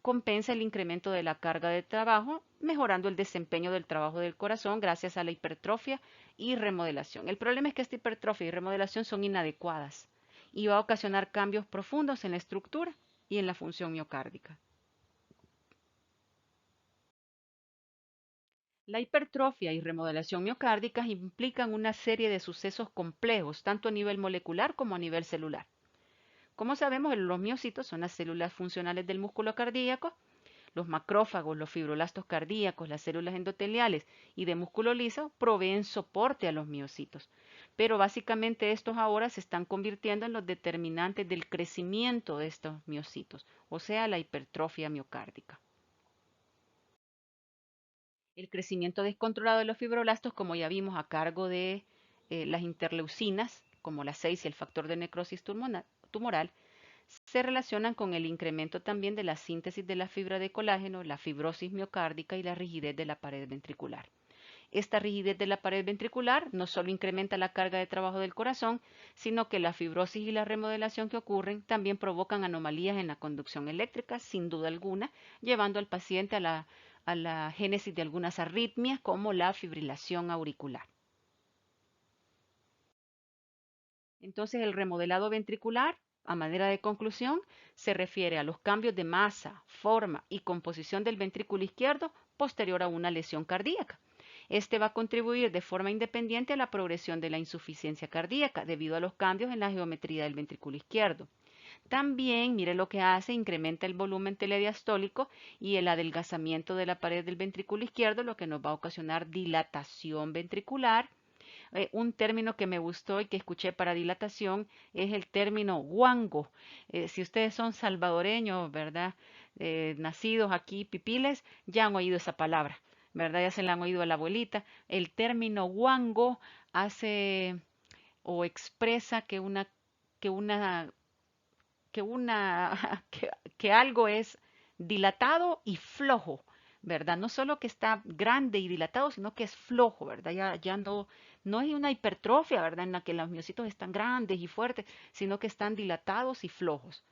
compensa el incremento de la carga de trabajo, mejorando el desempeño del trabajo del corazón gracias a la hipertrofia y remodelación. El problema es que esta hipertrofia y remodelación son inadecuadas y va a ocasionar cambios profundos en la estructura y en la función miocárdica. La hipertrofia y remodelación miocárdicas implican una serie de sucesos complejos, tanto a nivel molecular como a nivel celular. Como sabemos, los miocitos son las células funcionales del músculo cardíaco. Los macrófagos, los fibroblastos cardíacos, las células endoteliales y de músculo liso proveen soporte a los miocitos. Pero básicamente estos ahora se están convirtiendo en los determinantes del crecimiento de estos miocitos, o sea, la hipertrofia miocárdica. El crecimiento descontrolado de los fibroblastos, como ya vimos, a cargo de las interleucinas, como las 6 y el factor de necrosis tumoral, se relacionan con el incremento también de la síntesis de la fibra de colágeno, la fibrosis miocárdica y la rigidez de la pared ventricular. Esta rigidez de la pared ventricular no solo incrementa la carga de trabajo del corazón, sino que la fibrosis y la remodelación que ocurren también provocan anomalías en la conducción eléctrica, sin duda alguna, llevando al paciente a la génesis de algunas arritmias como la fibrilación auricular. Entonces, el remodelado ventricular, a manera de conclusión, se refiere a los cambios de masa, forma y composición del ventrículo izquierdo posterior a una lesión cardíaca. Este va a contribuir de forma independiente a la progresión de la insuficiencia cardíaca debido a los cambios en la geometría del ventrículo izquierdo. También, mire lo que hace, incrementa el volumen telediastólico y el adelgazamiento de la pared del ventrículo izquierdo, lo que nos va a ocasionar dilatación ventricular. Un término que me gustó y que escuché para dilatación es el término guango. Si ustedes son salvadoreños, ¿verdad? Nacidos aquí, pipiles, ya han oído esa palabra, ¿verdad? Ya se la han oído a la abuelita. El término guango hace o expresa que una, que algo es dilatado y flojo, ¿verdad? No solo que está grande y dilatado, sino que es flojo, ¿verdad? Ya no es una hipertrofia, ¿verdad? En la que los miocitos están grandes y fuertes, sino que están dilatados y flojos.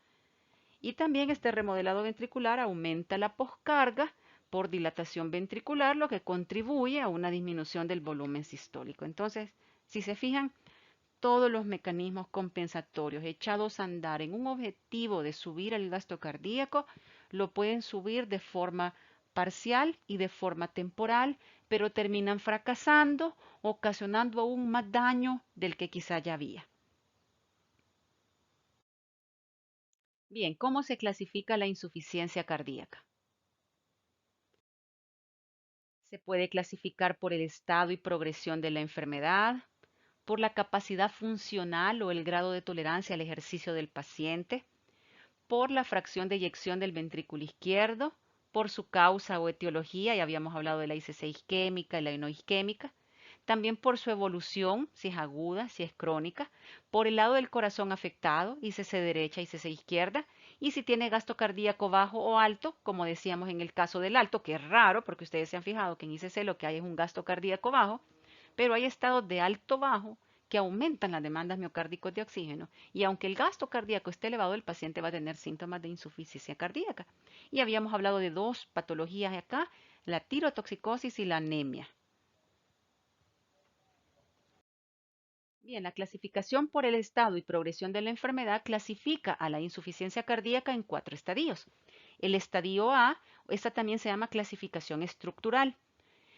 Y también este remodelado ventricular aumenta la poscarga por dilatación ventricular, lo que contribuye a una disminución del volumen sistólico. Entonces, si se fijan, todos los mecanismos compensatorios echados a andar en un objetivo de subir el gasto cardíaco lo pueden subir de forma parcial y de forma temporal, pero terminan fracasando, ocasionando aún más daño del que quizá ya había. Bien, ¿cómo se clasifica la insuficiencia cardíaca? Se puede clasificar por el estado y progresión de la enfermedad, por la capacidad funcional o el grado de tolerancia al ejercicio del paciente, por la fracción de eyección del ventrículo izquierdo, por su causa o etiología, ya habíamos hablado de la ICC isquémica y la no isquémica, también por su evolución, si es aguda, si es crónica, por el lado del corazón afectado, ICC derecha, ICC izquierda, y si tiene gasto cardíaco bajo o alto, como decíamos en el caso del alto, que es raro, porque ustedes se han fijado que en ICC lo que hay es un gasto cardíaco bajo, pero hay estados de alto-bajo que aumentan las demandas miocárdicos de oxígeno y aunque el gasto cardíaco esté elevado, el paciente va a tener síntomas de insuficiencia cardíaca. Y habíamos hablado de dos patologías acá, la tirotoxicosis y la anemia. Bien, la clasificación por el estado y progresión de la enfermedad clasifica a la insuficiencia cardíaca en 4 estadios. El estadio A, esta también se llama clasificación estructural.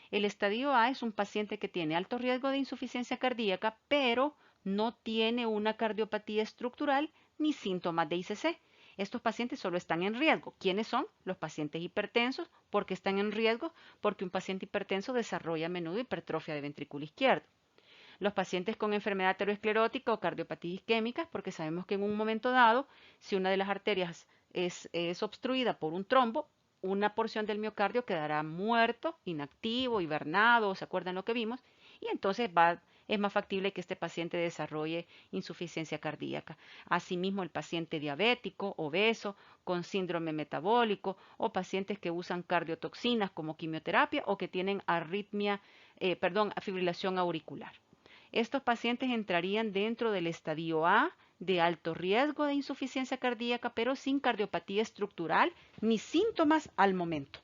El estadio A es un paciente que tiene alto riesgo de insuficiencia cardíaca, pero no tiene una cardiopatía estructural ni síntomas de ICC. Estos pacientes solo están en riesgo. ¿Quiénes son? Los pacientes hipertensos. ¿Por qué están en riesgo? Porque un paciente hipertenso desarrolla a menudo hipertrofia de ventrículo izquierdo. Los pacientes con enfermedad aterosclerótica o cardiopatía isquémica, porque sabemos que en un momento dado, si una de las arterias es obstruida por un trombo, una porción del miocardio quedará muerto, inactivo, hibernado, ¿se acuerdan lo que vimos? Y entonces es más factible que este paciente desarrolle insuficiencia cardíaca. Asimismo, el paciente diabético, obeso, con síndrome metabólico o pacientes que usan cardiotoxinas como quimioterapia o que tienen fibrilación auricular. Estos pacientes entrarían dentro del estadio A de alto riesgo de insuficiencia cardíaca, pero sin cardiopatía estructural ni síntomas al momento.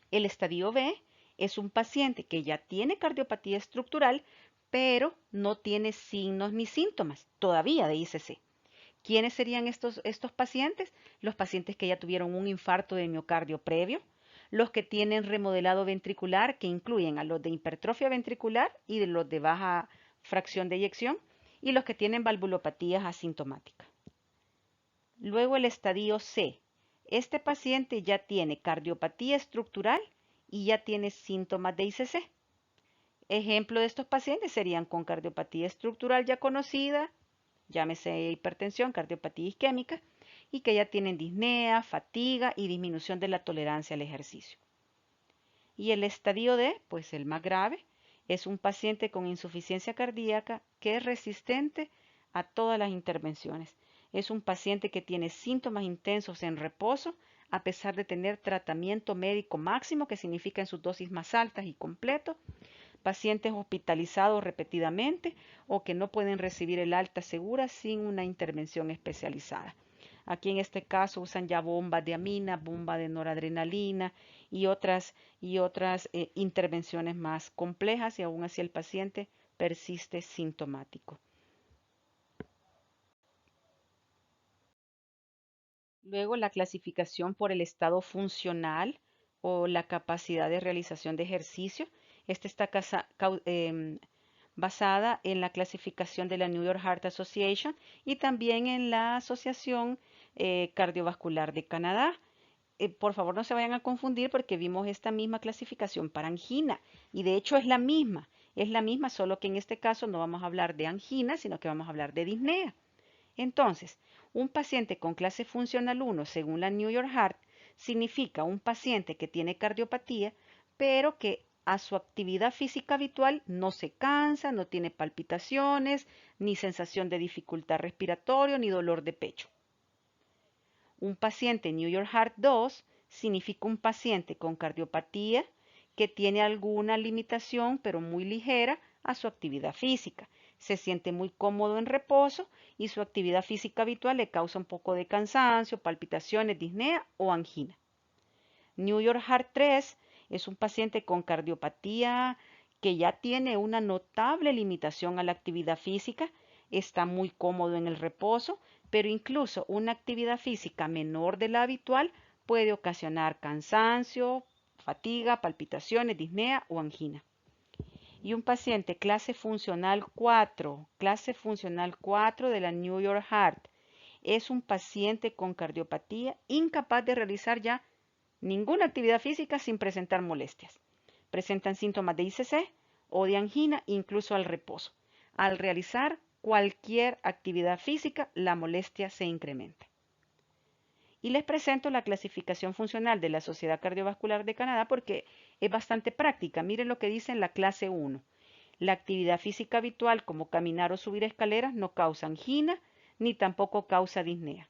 El estadio B es un paciente que ya tiene cardiopatía estructural, pero no tiene signos ni síntomas todavía de ICC. ¿Quiénes serían estos pacientes? Los pacientes que ya tuvieron un infarto de miocardio previo, los que tienen remodelado ventricular, que incluyen a los de hipertrofia ventricular y de los de baja fracción de eyección, y los que tienen valvulopatías asintomáticas. Luego el estadio C. Este paciente ya tiene cardiopatía estructural y ya tiene síntomas de ICC. Ejemplo de estos pacientes serían con cardiopatía estructural ya conocida, llámese hipertensión, cardiopatía isquémica, y que ya tienen disnea, fatiga y disminución de la tolerancia al ejercicio. Y el estadio D, pues el más grave, es un paciente con insuficiencia cardíaca que es resistente a todas las intervenciones. Es un paciente que tiene síntomas intensos en reposo, a pesar de tener tratamiento médico máximo, que significa en sus dosis más altas y completo. Pacientes hospitalizados repetidamente o que no pueden recibir el alta segura sin una intervención especializada. Aquí en este caso usan ya bombas de amina, bomba de noradrenalina y otras intervenciones más complejas, y aún así el paciente persiste sintomático. Luego, la clasificación por el estado funcional o la capacidad de realización de ejercicio. Esta está basada en la clasificación de la New York Heart Association y también en la Asociación Cardiovascular de Canadá. Por favor, no se vayan a confundir, porque vimos esta misma clasificación para angina, y de hecho es la misma, solo que en este caso no vamos a hablar de angina, sino que vamos a hablar de disnea. Entonces, un paciente con clase funcional 1, según la New York Heart, significa un paciente que tiene cardiopatía, pero que a su actividad física habitual no se cansa, no tiene palpitaciones, ni sensación de dificultad respiratoria, ni dolor de pecho. Un paciente New York Heart 2 significa un paciente con cardiopatía que tiene alguna limitación, pero muy ligera, a su actividad física. Se siente muy cómodo en reposo y su actividad física habitual le causa un poco de cansancio, palpitaciones, disnea o angina. New York Heart 3 es un paciente con cardiopatía que ya tiene una notable limitación a la actividad física, está muy cómodo en el reposo, pero incluso una actividad física menor de la habitual puede ocasionar cansancio, fatiga, palpitaciones, disnea o angina. Y un paciente clase funcional 4 de la New York Heart, es un paciente con cardiopatía incapaz de realizar ya ninguna actividad física sin presentar molestias. Presentan síntomas de ICC o de angina incluso al reposo. Al realizar cualquier actividad física, la molestia se incrementa. Y les presento la clasificación funcional de la Sociedad Cardiovascular de Canadá, porque es bastante práctica. Miren lo que dice en la clase 1. La actividad física habitual, como caminar o subir escaleras, no causa angina ni tampoco causa disnea.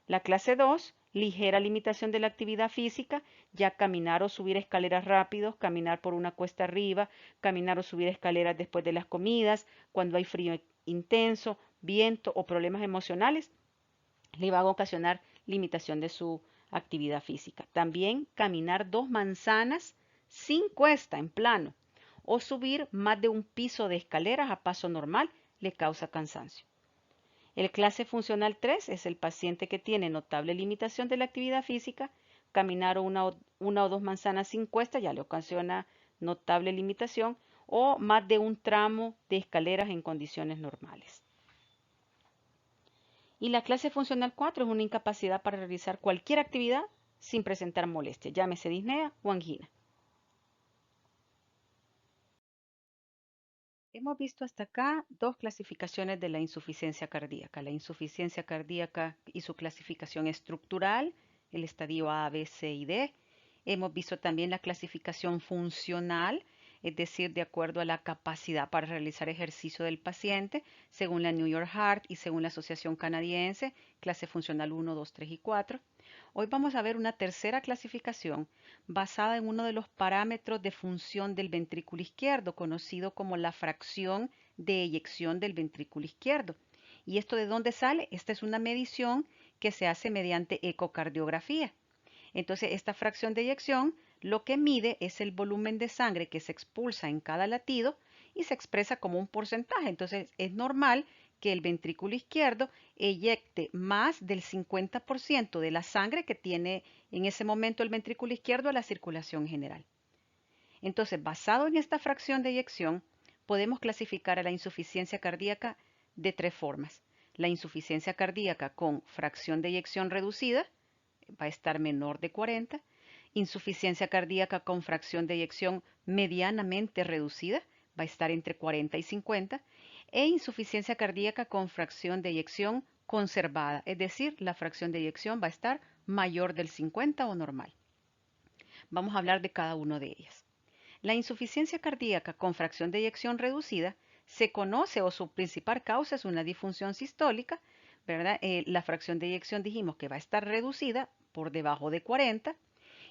La clase 2, ligera limitación de la actividad física, ya caminar o subir escaleras rápidos, caminar por una cuesta arriba, caminar o subir escaleras después de las comidas, cuando hay frío intenso, viento o problemas emocionales, le va a ocasionar limitación de su actividad física. También caminar 2 manzanas sin cuesta, en plano, o subir más de un piso de escaleras a paso normal le causa cansancio. El clase funcional 3 es el paciente que tiene notable limitación de la actividad física. Caminar una o 2 manzanas sin cuesta ya le ocasiona notable limitación, o más de un tramo de escaleras en condiciones normales. Y la clase funcional 4 es una incapacidad para realizar cualquier actividad sin presentar molestia, llámese disnea o angina. Hemos visto hasta acá 2 clasificaciones de la insuficiencia cardíaca. La insuficiencia cardíaca y su clasificación estructural, el estadio A, B, C y D. Hemos visto también la clasificación funcional, es decir, de acuerdo a la capacidad para realizar ejercicio del paciente, según la New York Heart y según la Asociación Canadiense, clase funcional 1, 2, 3 y 4. Hoy vamos a ver una tercera clasificación basada en uno de los parámetros de función del ventrículo izquierdo, conocido como la fracción de eyección del ventrículo izquierdo. ¿Y esto de dónde sale? Esta es una medición que se hace mediante ecocardiografía. Entonces, esta fracción de eyección lo que mide es el volumen de sangre que se expulsa en cada latido y se expresa como un porcentaje. Entonces, es normal que el ventrículo izquierdo eyecte más del 50% de la sangre que tiene en ese momento el ventrículo izquierdo a la circulación general. Entonces, basado en esta fracción de eyección, podemos clasificar a la insuficiencia cardíaca de 3 formas. La insuficiencia cardíaca con fracción de eyección reducida va a estar menor de 40, insuficiencia cardíaca con fracción de eyección medianamente reducida, va a estar entre 40 y 50, e insuficiencia cardíaca con fracción de eyección conservada, es decir, la fracción de eyección va a estar mayor del 50 o normal. Vamos a hablar de cada una de ellas. La insuficiencia cardíaca con fracción de eyección reducida se conoce, o su principal causa es una disfunción sistólica, ¿verdad? La fracción de eyección dijimos que va a estar reducida por debajo de 40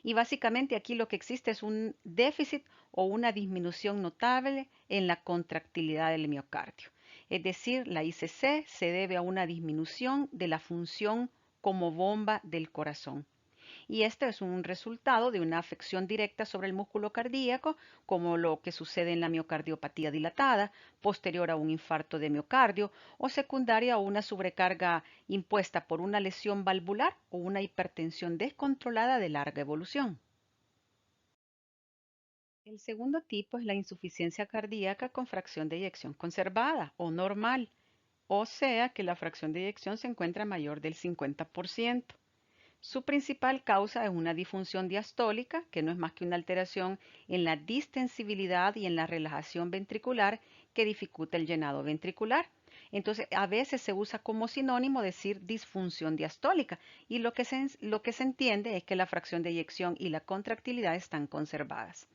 y básicamente aquí lo que existe es un déficit o una disminución notable en la contractilidad del miocardio. Es decir, la ICC se debe a una disminución de la función como bomba del corazón. Y este es un resultado de una afección directa sobre el músculo cardíaco, como lo que sucede en la miocardiopatía dilatada, posterior a un infarto de miocardio o secundaria a una sobrecarga impuesta por una lesión valvular o una hipertensión descontrolada de larga evolución. El segundo tipo es la insuficiencia cardíaca con fracción de eyección conservada o normal, o sea que la fracción de eyección se encuentra mayor del 50%. Su principal causa es una disfunción diastólica, que no es más que una alteración en la distensibilidad y en la relajación ventricular que dificulta el llenado ventricular. Entonces, a veces se usa como sinónimo decir disfunción diastólica y lo que se entiende es que la fracción de eyección y la contractilidad están conservadas.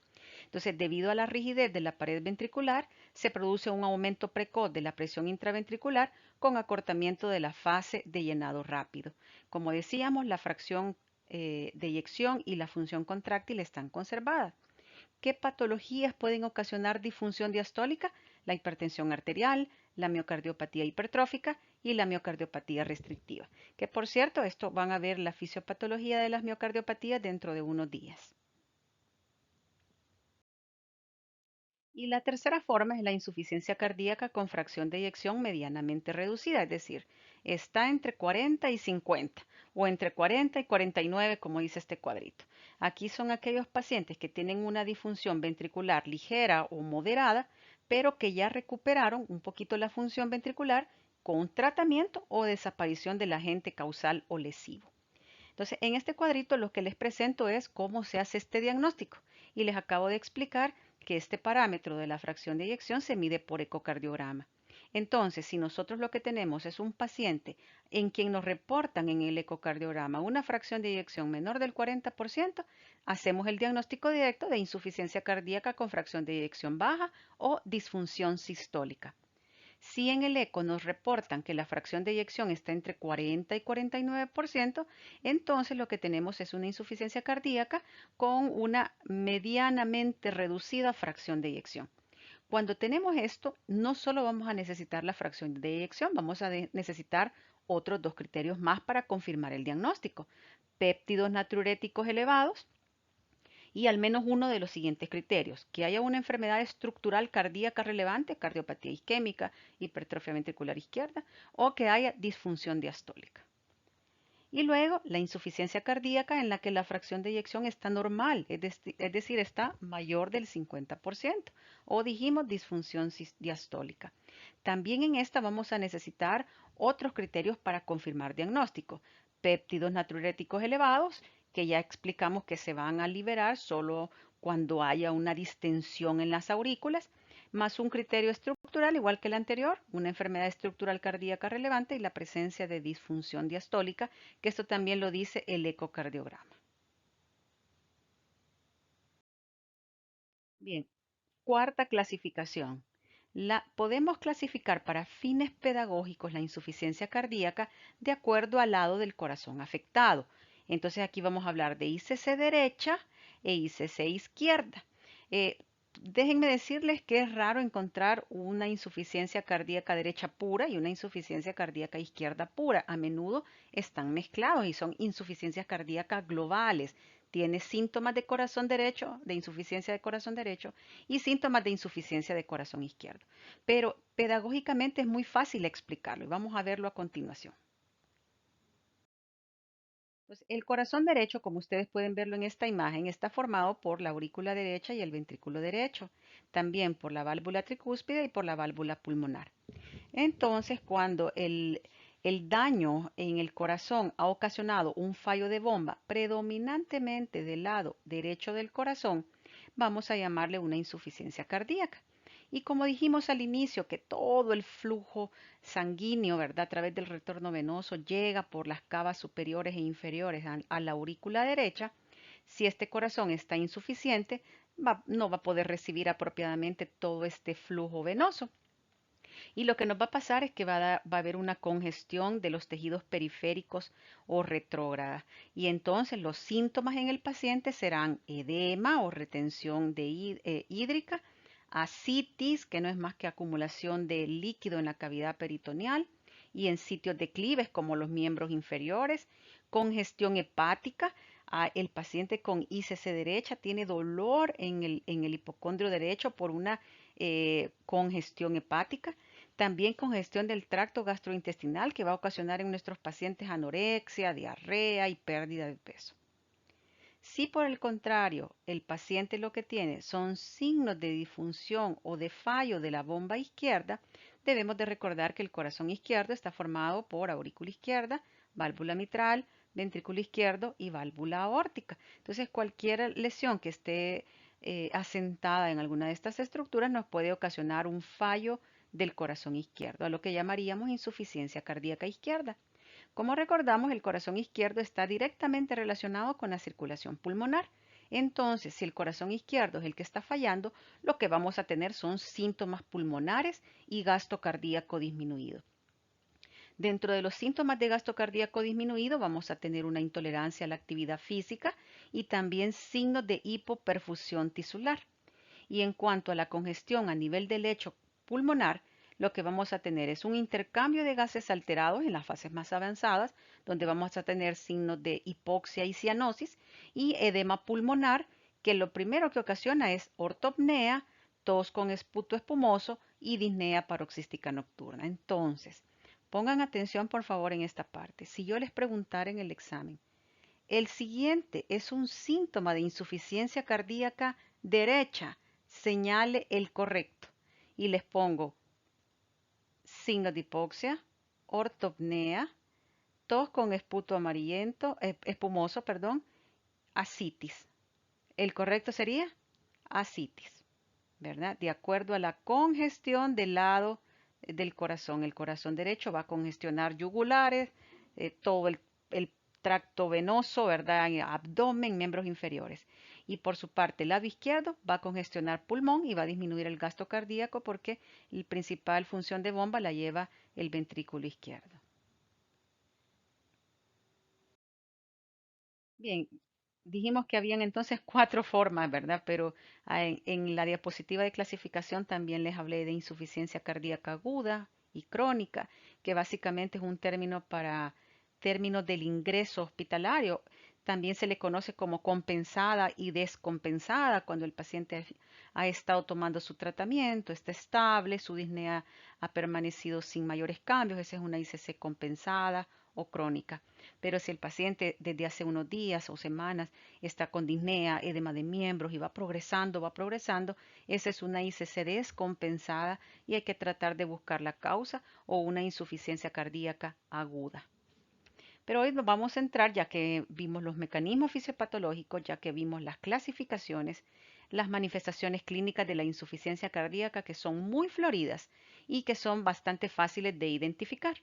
Entonces, debido a la rigidez de la pared ventricular, se produce un aumento precoz de la presión intraventricular con acortamiento de la fase de llenado rápido. Como decíamos, la fracción de eyección y la función contráctil están conservadas. ¿Qué patologías pueden ocasionar disfunción diastólica? La hipertensión arterial, la miocardiopatía hipertrófica y la miocardiopatía restrictiva. Que por cierto, esto van a ver la fisiopatología de las miocardiopatías dentro de unos días. Y la tercera forma es la insuficiencia cardíaca con fracción de eyección medianamente reducida, es decir, está entre 40 y 50 o entre 40 y 49, como dice este cuadrito. Aquí son aquellos pacientes que tienen una disfunción ventricular ligera o moderada, pero que ya recuperaron un poquito la función ventricular con un tratamiento o desaparición del agente causal o lesivo. Entonces, en este cuadrito lo que les presento es cómo se hace este diagnóstico y les acabo de explicar que este parámetro de la fracción de eyección se mide por ecocardiograma. Entonces, si nosotros lo que tenemos es un paciente en quien nos reportan en el ecocardiograma una fracción de eyección menor del 40%, hacemos el diagnóstico directo de insuficiencia cardíaca con fracción de eyección baja o disfunción sistólica. Si en el eco nos reportan que la fracción de eyección está entre 40 y 49%, entonces lo que tenemos es una insuficiencia cardíaca con una medianamente reducida fracción de eyección. Cuando tenemos esto, no solo vamos a necesitar la fracción de eyección, vamos a necesitar otros dos criterios más para confirmar el diagnóstico. Péptidos natriuréticos elevados y al menos uno de los siguientes criterios: que haya una enfermedad estructural cardíaca relevante, cardiopatía isquémica, hipertrofia ventricular izquierda, o que haya disfunción diastólica. Y luego la insuficiencia cardíaca en la que la fracción de eyección está normal, es decir, está mayor del 50%, o dijimos disfunción diastólica. También en esta vamos a necesitar otros criterios para confirmar diagnóstico: péptidos natriuréticos elevados, que ya explicamos que se van a liberar solo cuando haya una distensión en las aurículas, más un criterio estructural igual que el anterior, una enfermedad estructural cardíaca relevante y la presencia de disfunción diastólica, que esto también lo dice el ecocardiograma. Bien, cuarta clasificación. Podemos clasificar para fines pedagógicos la insuficiencia cardíaca de acuerdo al lado del corazón afectado. Entonces aquí vamos a hablar de ICC derecha e ICC izquierda. Déjenme decirles que es raro encontrar una insuficiencia cardíaca derecha pura y una insuficiencia cardíaca izquierda pura. A menudo están mezclados y son insuficiencias cardíacas globales. Tiene síntomas de corazón derecho, de insuficiencia de corazón derecho, y síntomas de insuficiencia de corazón izquierdo. Pero pedagógicamente es muy fácil explicarlo y vamos a verlo a continuación. Pues el corazón derecho, como ustedes pueden verlo en esta imagen, está formado por la aurícula derecha y el ventrículo derecho, también por la válvula tricúspide y por la válvula pulmonar. Entonces, cuando el daño en el corazón ha ocasionado un fallo de bomba predominantemente del lado derecho del corazón, vamos a llamarle una insuficiencia cardíaca. Y como dijimos al inicio, que todo el flujo sanguíneo, ¿verdad?, a través del retorno venoso llega por las cavas superiores e inferiores a la aurícula derecha. Si este corazón está insuficiente, no va a poder recibir apropiadamente todo este flujo venoso. Y lo que nos va a pasar es que va a haber una congestión de los tejidos periféricos o retrógrada. Y entonces los síntomas en el paciente serán edema o retención hídrica, ascitis, que no es más que acumulación de líquido en la cavidad peritoneal y en sitios declives como los miembros inferiores, congestión hepática. El paciente con ICC derecha tiene dolor en el hipocondrio derecho por una congestión hepática. También congestión del tracto gastrointestinal que va a ocasionar en nuestros pacientes anorexia, diarrea y pérdida de peso. Si por el contrario el paciente lo que tiene son signos de disfunción o de fallo de la bomba izquierda, debemos de recordar que el corazón izquierdo está formado por aurícula izquierda, válvula mitral, ventrículo izquierdo y válvula aórtica. Entonces cualquier lesión que esté asentada en alguna de estas estructuras nos puede ocasionar un fallo del corazón izquierdo, a lo que llamaríamos insuficiencia cardíaca izquierda. Como recordamos, el corazón izquierdo está directamente relacionado con la circulación pulmonar. Entonces, si el corazón izquierdo es el que está fallando, lo que vamos a tener son síntomas pulmonares y gasto cardíaco disminuido. Dentro de los síntomas de gasto cardíaco disminuido vamos a tener una intolerancia a la actividad física y también signos de hipoperfusión tisular. Y en cuanto a la congestión a nivel del lecho pulmonar, lo que vamos a tener es un intercambio de gases alterados en las fases más avanzadas, donde vamos a tener signos de hipoxia y cianosis, y edema pulmonar, que lo primero que ocasiona es ortopnea, tos con esputo espumoso y disnea paroxística nocturna. Entonces, pongan atención por favor en esta parte. Si yo les preguntara en el examen, el siguiente es un síntoma de insuficiencia cardíaca derecha, señale el correcto. Y les pongo signos de hipoxia, ortopnea, tos con esputo amarillento, espumoso, perdón, ascitis. El correcto sería ascitis, ¿verdad? De acuerdo a la congestión del lado del corazón. El corazón derecho va a congestionar yugulares, todo el tracto venoso, ¿verdad? Abdomen, miembros inferiores. Y por su parte, el lado izquierdo va a congestionar pulmón y va a disminuir el gasto cardíaco porque la principal función de bomba la lleva el ventrículo izquierdo. Bien, dijimos que habían entonces cuatro formas, ¿verdad? Pero en la diapositiva de clasificación también les hablé de insuficiencia cardíaca aguda y crónica, que básicamente es un término para términos del ingreso hospitalario. También se le conoce como compensada y descompensada cuando el paciente ha estado tomando su tratamiento, está estable, su disnea ha permanecido sin mayores cambios, esa es una ICC compensada o crónica. Pero si el paciente desde hace unos días o semanas está con disnea, edema de miembros y va progresando, esa es una ICC descompensada y hay que tratar de buscar la causa o una insuficiencia cardíaca aguda. Pero hoy nos vamos a centrar, ya que vimos los mecanismos fisiopatológicos, ya que vimos las clasificaciones, las manifestaciones clínicas de la insuficiencia cardíaca, que son muy floridas y que son bastante fáciles de identificar.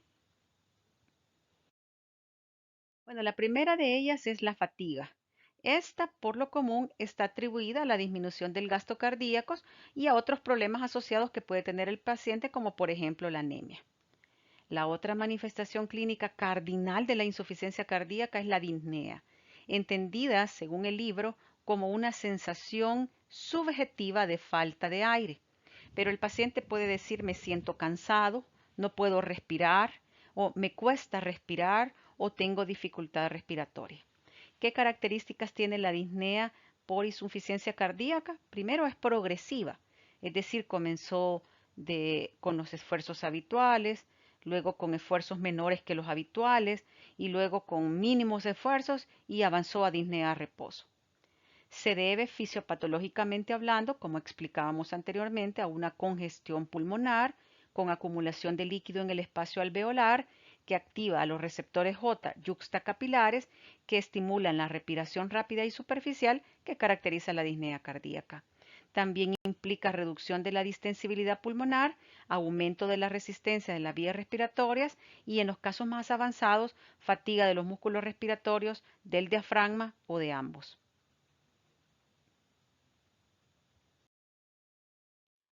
Bueno, la primera de ellas es la fatiga. Esta, por lo común, está atribuida a la disminución del gasto cardíaco y a otros problemas asociados que puede tener el paciente, como por ejemplo la anemia. La otra manifestación clínica cardinal de la insuficiencia cardíaca es la disnea, entendida, según el libro, como una sensación subjetiva de falta de aire. Pero el paciente puede decir me siento cansado, no puedo respirar, o me cuesta respirar, o tengo dificultad respiratoria. ¿Qué características tiene la disnea por insuficiencia cardíaca? Primero, es progresiva, es decir, comenzó con los esfuerzos habituales, luego con esfuerzos menores que los habituales y luego con mínimos esfuerzos y avanzó a disnea a reposo. Se debe fisiopatológicamente hablando, como explicábamos anteriormente, a una congestión pulmonar con acumulación de líquido en el espacio alveolar que activa a los receptores J yuxtacapilares que estimulan la respiración rápida y superficial que caracteriza la disnea cardíaca. También implica reducción de la distensibilidad pulmonar, aumento de la resistencia de las vías respiratorias y, en los casos más avanzados, fatiga de los músculos respiratorios, del diafragma o de ambos.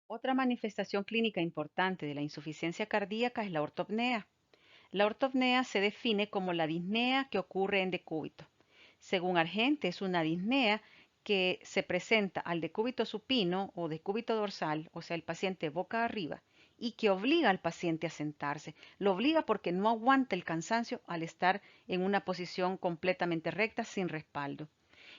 Otra manifestación clínica importante de la insuficiencia cardíaca es la ortopnea. La ortopnea se define como la disnea que ocurre en decúbito. Según Argente, es una disnea que se presenta al decúbito supino o decúbito dorsal, o sea, el paciente boca arriba, y que obliga al paciente a sentarse. Lo obliga porque no aguanta el cansancio al estar en una posición completamente recta sin respaldo.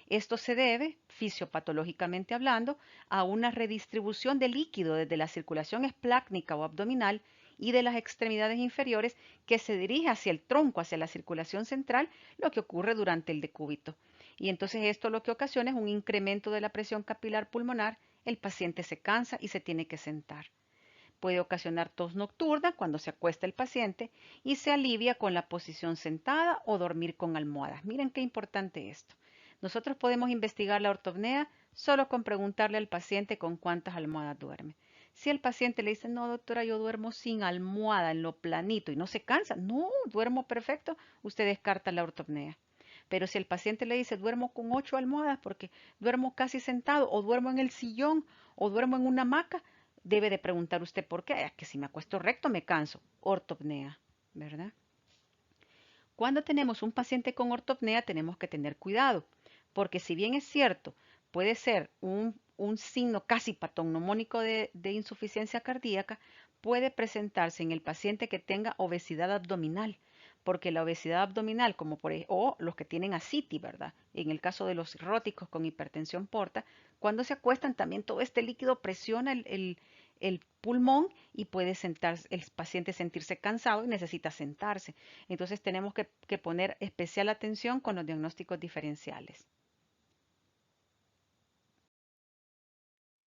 Esto se debe, fisiopatológicamente hablando, a una redistribución de líquido desde la circulación esplácnica o abdominal y de las extremidades inferiores que se dirige hacia el tronco, hacia la circulación central, lo que ocurre durante el decúbito. Y entonces esto lo que ocasiona es un incremento de la presión capilar pulmonar, el paciente se cansa y se tiene que sentar. Puede ocasionar tos nocturna cuando se acuesta el paciente y se alivia con la posición sentada o dormir con almohadas. Miren qué importante esto. Nosotros podemos investigar la ortopnea solo con preguntarle al paciente con cuántas almohadas duerme. Si el paciente le dice, no doctora, yo duermo sin almohada, en lo planito y no se cansa, no, duermo perfecto, usted descarta la ortopnea. Pero si el paciente le dice, duermo con 8 almohadas porque duermo casi sentado o duermo en el sillón o duermo en una hamaca, debe de preguntar usted por qué, que si me acuesto recto me canso, ortopnea, ¿verdad? Cuando tenemos un paciente con ortopnea tenemos que tener cuidado, porque si bien es cierto, puede ser un signo casi patognomónico de insuficiencia cardíaca, puede presentarse en el paciente que tenga obesidad abdominal, porque la obesidad abdominal, como o los que tienen ascitis, ¿verdad? En el caso de los cirróticos con hipertensión porta, cuando se acuestan también todo este líquido presiona el pulmón y puede el paciente sentirse cansado y necesita sentarse. Entonces tenemos que poner especial atención con los diagnósticos diferenciales.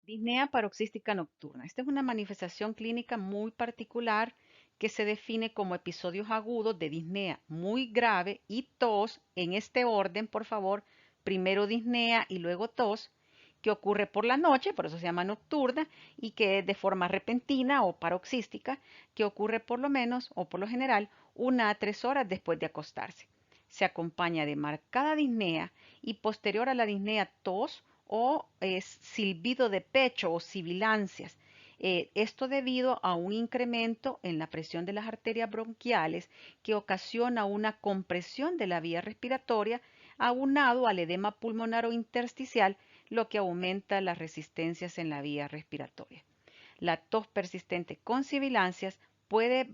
Disnea paroxística nocturna. Esta es una manifestación clínica muy particular que se define como episodios agudos de disnea muy grave y tos, en este orden, por favor, primero disnea y luego tos, que ocurre por la noche, por eso se llama nocturna, y que es de forma repentina o paroxística, que ocurre por lo menos o por lo general 1 a 3 horas después de acostarse. Se acompaña de marcada disnea y posterior a la disnea tos o silbido de pecho o sibilancias. Esto debido a un incremento en la presión de las arterias bronquiales que ocasiona una compresión de la vía respiratoria aunado al edema pulmonar o intersticial, lo que aumenta las resistencias en la vía respiratoria. La tos persistente con sibilancias puede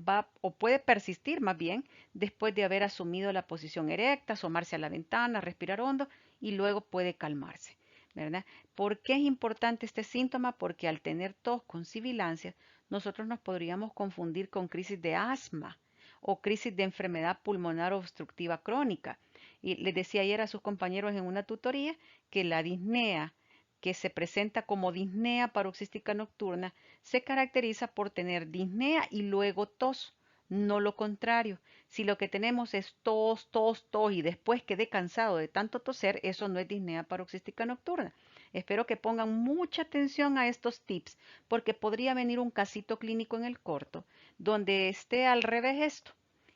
persistir más bien después de haber asumido la posición erecta, asomarse a la ventana, respirar hondo y luego puede calmarse, ¿verdad? ¿Por qué es importante este síntoma? Porque al tener tos con sibilancias, nosotros nos podríamos confundir con crisis de asma o crisis de enfermedad pulmonar obstructiva crónica. Y les decía ayer a sus compañeros en una tutoría que la disnea que se presenta como disnea paroxística nocturna se caracteriza por tener disnea y luego tos, no lo contrario. Si lo que tenemos es tos, tos, tos y después quedé cansado de tanto toser, eso no es disnea paroxística nocturna. Espero que pongan mucha atención a estos tips porque podría venir un casito clínico en el corto donde esté al revés esto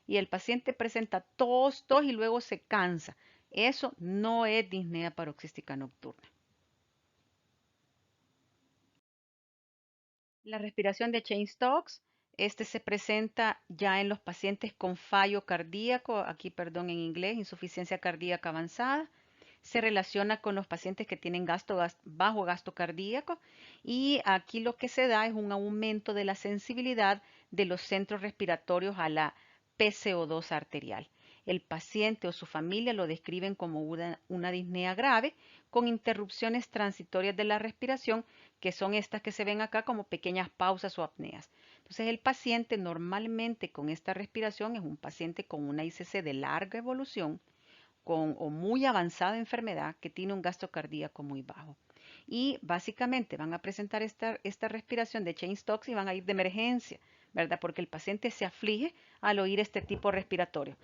y el paciente presenta tos, tos y luego se cansa. Eso no es disnea paroxística nocturna. La respiración de Cheyne-Stokes, este se presenta ya en los pacientes con fallo cardíaco, aquí perdón en inglés, insuficiencia cardíaca avanzada. Se relaciona con los pacientes que tienen bajo gasto cardíaco y aquí lo que se da es un aumento de la sensibilidad de los centros respiratorios a la PCO2 arterial. El paciente o su familia lo describen como una disnea grave con interrupciones transitorias de la respiración, que son estas que se ven acá como pequeñas pausas o apneas. Entonces el paciente normalmente con esta respiración es un paciente con una ICC de larga evolución o muy avanzada enfermedad que tiene un gasto cardíaco muy bajo. Y básicamente van a presentar esta respiración de Cheyne-Stokes y van a ir de emergencia, ¿verdad? Porque el paciente se aflige al oír este tipo respiratorio.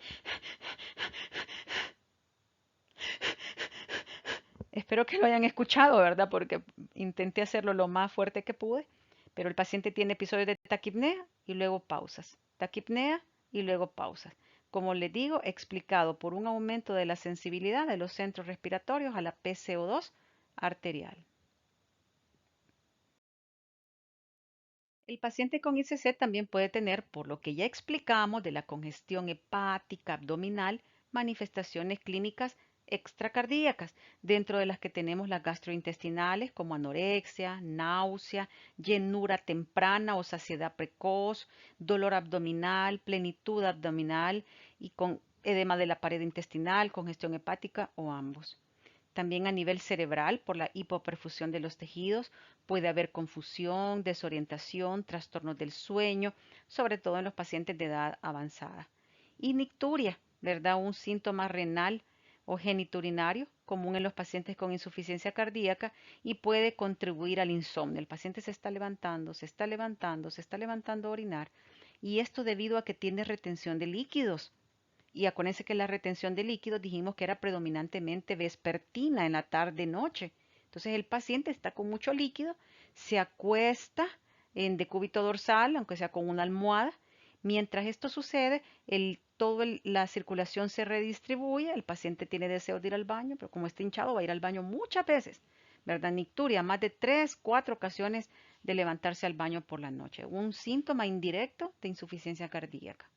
Espero que lo hayan escuchado, ¿verdad? Porque intenté hacerlo lo más fuerte que pude, pero el paciente tiene episodios de taquipnea y luego pausas. Taquipnea y luego pausas. Como les digo, explicado por un aumento de la sensibilidad de los centros respiratorios a la PCO2 arterial. El paciente con ICC también puede tener, por lo que ya explicamos de la congestión hepática abdominal, manifestaciones clínicas extracardíacas, dentro de las que tenemos las gastrointestinales como anorexia, náusea, llenura temprana o saciedad precoz, dolor abdominal, plenitud abdominal y con edema de la pared intestinal, congestión hepática o ambos. También a nivel cerebral, por la hipoperfusión de los tejidos, puede haber confusión, desorientación, trastornos del sueño, sobre todo en los pacientes de edad avanzada. Y nicturia, ¿verdad? Un síntoma renal o geniturinario común en los pacientes con insuficiencia cardíaca y puede contribuir al insomnio. El paciente se está levantando, se está levantando, se está levantando a orinar y esto debido a que tiene retención de líquidos. Y acuérdense que la retención de líquidos dijimos que era predominantemente vespertina en la tarde-noche. Entonces el paciente está con mucho líquido, se acuesta en decúbito dorsal, aunque sea con una almohada. Mientras esto sucede, la circulación se redistribuye, el paciente tiene deseo de ir al baño, pero como está hinchado va a ir al baño muchas veces, ¿verdad? Nicturia, más de 3, 4 ocasiones de levantarse al baño por la noche. Un síntoma indirecto de insuficiencia cardíaca.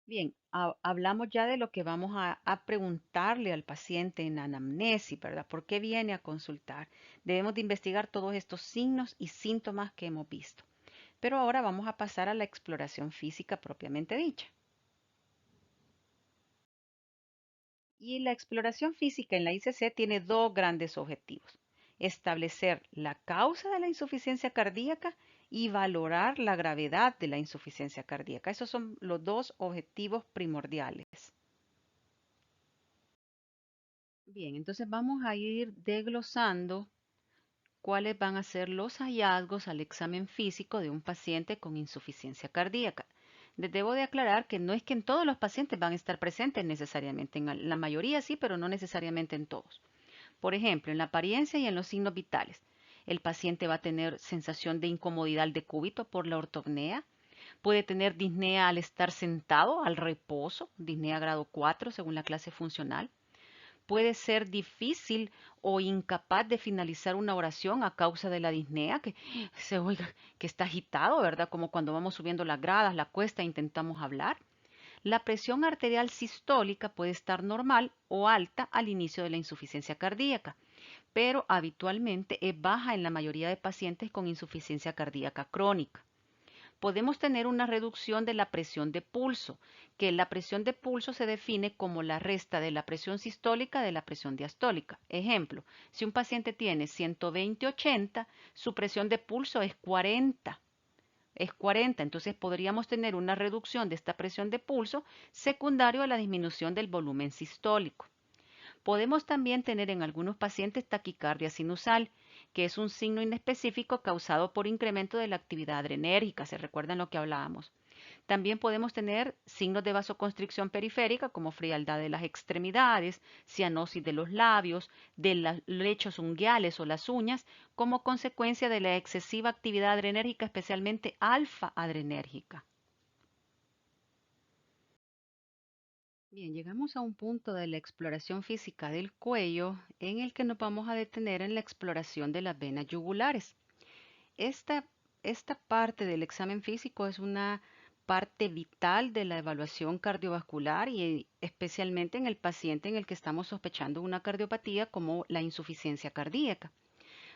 Bien, hablamos ya de lo que vamos a preguntarle al paciente en anamnesis, ¿verdad? ¿Por qué viene a consultar? Debemos de investigar todos estos signos y síntomas que hemos visto. Pero ahora vamos a pasar a la exploración física propiamente dicha. Y la exploración física en la ICC tiene dos grandes objetivos: establecer la causa de la insuficiencia cardíaca y valorar la gravedad de la insuficiencia cardíaca. Esos son los dos objetivos primordiales. Bien, entonces vamos a ir desglosando cuáles van a ser los hallazgos al examen físico de un paciente con insuficiencia cardíaca. Les debo de aclarar que no es que en todos los pacientes van a estar presentes necesariamente, en la mayoría sí, pero no necesariamente en todos. Por ejemplo, en la apariencia y en los signos vitales, el paciente va a tener sensación de incomodidad al decúbito por la ortopnea, puede tener disnea al estar sentado, al reposo, disnea grado 4 según la clase funcional. Puede ser difícil o incapaz de finalizar una oración a causa de la disnea, que se oiga que está agitado, ¿verdad? Como cuando vamos subiendo las gradas, la cuesta e intentamos hablar. La presión arterial sistólica puede estar normal o alta al inicio de la insuficiencia cardíaca, pero habitualmente es baja en la mayoría de pacientes con insuficiencia cardíaca crónica. Podemos tener una reducción de la presión de pulso, que la presión de pulso se define como la resta de la presión sistólica de la presión diastólica. Ejemplo, si un paciente tiene 120/80, su presión de pulso es 40. Es 40, entonces podríamos tener una reducción de esta presión de pulso secundario a la disminución del volumen sistólico. Podemos también tener en algunos pacientes taquicardia sinusal, que es un signo inespecífico causado por incremento de la actividad adrenérgica. ¿Se recuerdan lo que hablábamos? También podemos tener signos de vasoconstricción periférica como frialdad de las extremidades, cianosis de los labios, de los lechos unguiales o las uñas, como consecuencia de la excesiva actividad adrenérgica, especialmente alfa adrenérgica. Bien, llegamos a un punto de la exploración física del cuello en el que nos vamos a detener en la exploración de las venas yugulares. Esta, esta parte del examen físico es una parte vital de la evaluación cardiovascular y especialmente en el paciente en el que estamos sospechando una cardiopatía como la insuficiencia cardíaca.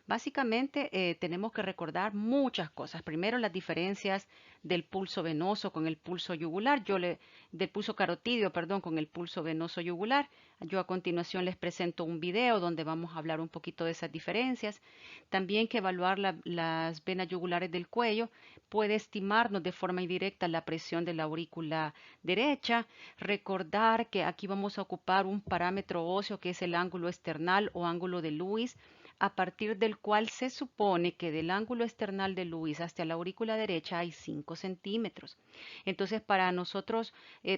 Básicamente tenemos que recordar muchas cosas. Primero, las diferencias del pulso venoso con el pulso yugular, del pulso carotidio, perdón, con el pulso venoso yugular. Yo a continuación les presento un video donde vamos a hablar un poquito de esas diferencias. También que evaluar las venas yugulares del cuello puede estimarnos de forma indirecta la presión de la aurícula derecha. Recordar que aquí vamos a ocupar un parámetro óseo que es el ángulo esternal o ángulo de Lewis, a partir del cual se supone que del ángulo esternal de Lewis hasta la aurícula derecha hay 5 centímetros. Entonces, para nosotros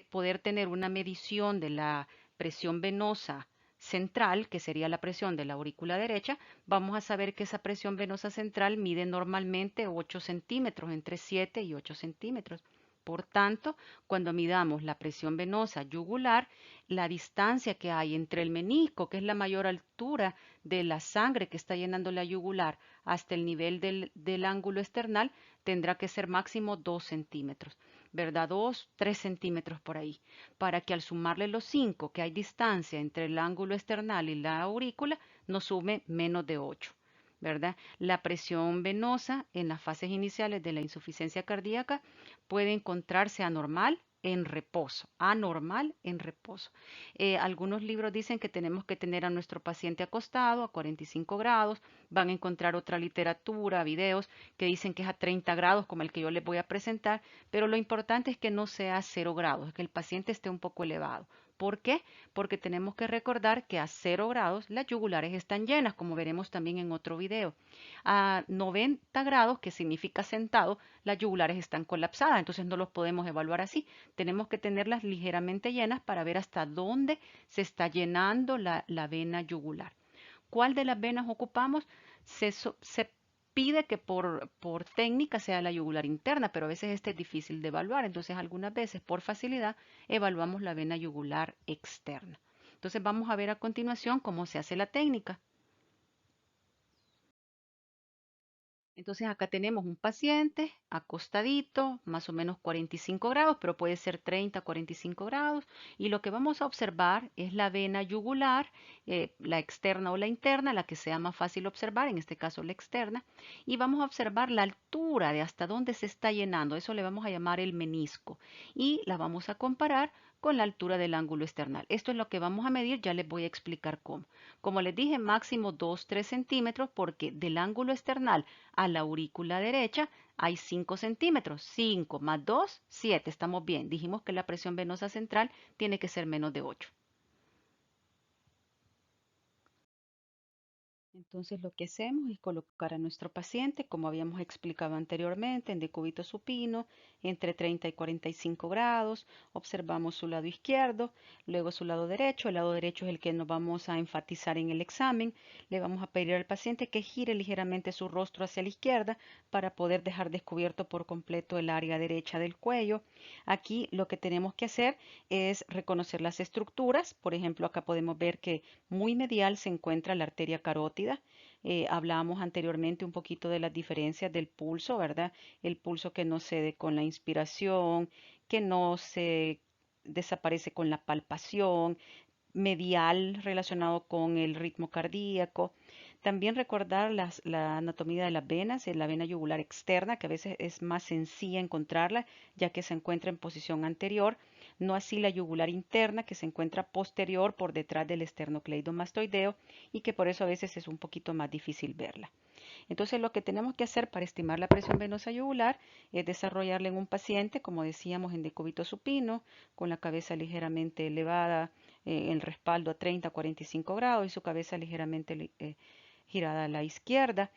poder tener una medición de la presión venosa central, que sería la presión de la aurícula derecha, vamos a saber que esa presión venosa central mide normalmente 8 centímetros, entre 7 y 8 centímetros. Por tanto, cuando midamos la presión venosa yugular, la distancia que hay entre el menisco, que es la mayor altura de la sangre que está llenando la yugular, hasta el nivel del ángulo esternal, tendrá que ser máximo 2 centímetros, ¿verdad? 2, 3 centímetros por ahí, para que al sumarle los 5 que hay distancia entre el ángulo esternal y la aurícula, nos sume menos de 8. ¿Verdad? La presión venosa en las fases iniciales de la insuficiencia cardíaca puede encontrarse anormal en reposo, anormal en reposo. Algunos libros dicen que tenemos que tener a nuestro paciente acostado a 45 grados, van a encontrar otra literatura, videos que dicen que es a 30 grados como el que yo les voy a presentar, pero lo importante es que no sea a 0 grados, que el paciente esté un poco elevado. ¿Por qué? Porque tenemos que recordar que a 0 grados las yugulares están llenas, como veremos también en otro video. A 90 grados, que significa sentado, las yugulares están colapsadas, entonces no los podemos evaluar así. Tenemos que tenerlas ligeramente llenas para ver hasta dónde se está llenando la vena yugular. ¿Cuál de las venas ocupamos? Se pide que por técnica sea la yugular interna, pero a veces este es difícil de evaluar, entonces algunas veces por facilidad evaluamos la vena yugular externa. Entonces vamos a ver a continuación cómo se hace la técnica. Entonces acá tenemos un paciente acostadito, más o menos 45 grados, pero puede ser 30, 45 grados. Y lo que vamos a observar es la vena yugular, la externa o la interna, la que sea más fácil observar, en este caso la externa. Y vamos a observar la altura de hasta dónde se está llenando. Eso le vamos a llamar el menisco. Y la vamos a comparar con la altura del ángulo esternal. Esto es lo que vamos a medir, ya les voy a explicar cómo. Como les dije, máximo 2-3 centímetros porque del ángulo esternal a la aurícula derecha hay 5 centímetros. 5 más 2, 7. Estamos bien. Dijimos que la presión venosa central tiene que ser menos de 8. Entonces lo que hacemos es colocar a nuestro paciente, como habíamos explicado anteriormente, en decúbito supino, entre 30 y 45 grados. Observamos su lado izquierdo, luego su lado derecho. El lado derecho es el que nos vamos a enfatizar en el examen. Le vamos a pedir al paciente que gire ligeramente su rostro hacia la izquierda para poder dejar descubierto por completo el área derecha del cuello. Aquí lo que tenemos que hacer es reconocer las estructuras. Por ejemplo, acá podemos ver que muy medial se encuentra la arteria carótida. Hablábamos anteriormente un poquito de las diferencias del pulso, ¿verdad? El pulso que no cede con la inspiración, que no se desaparece con la palpación, medial relacionado con el ritmo cardíaco. También recordar la anatomía de las venas, la vena yugular externa, que a veces es más sencilla encontrarla, ya que se encuentra en posición anterior, no así la yugular interna, que se encuentra posterior por detrás del esternocleidomastoideo y que por eso a veces es un poquito más difícil verla. Entonces lo que tenemos que hacer para estimar la presión venosa yugular es desarrollarla en un paciente, como decíamos, en decúbito supino, con la cabeza ligeramente elevada, el respaldo a 30-45 grados y su cabeza ligeramente girada a la izquierda,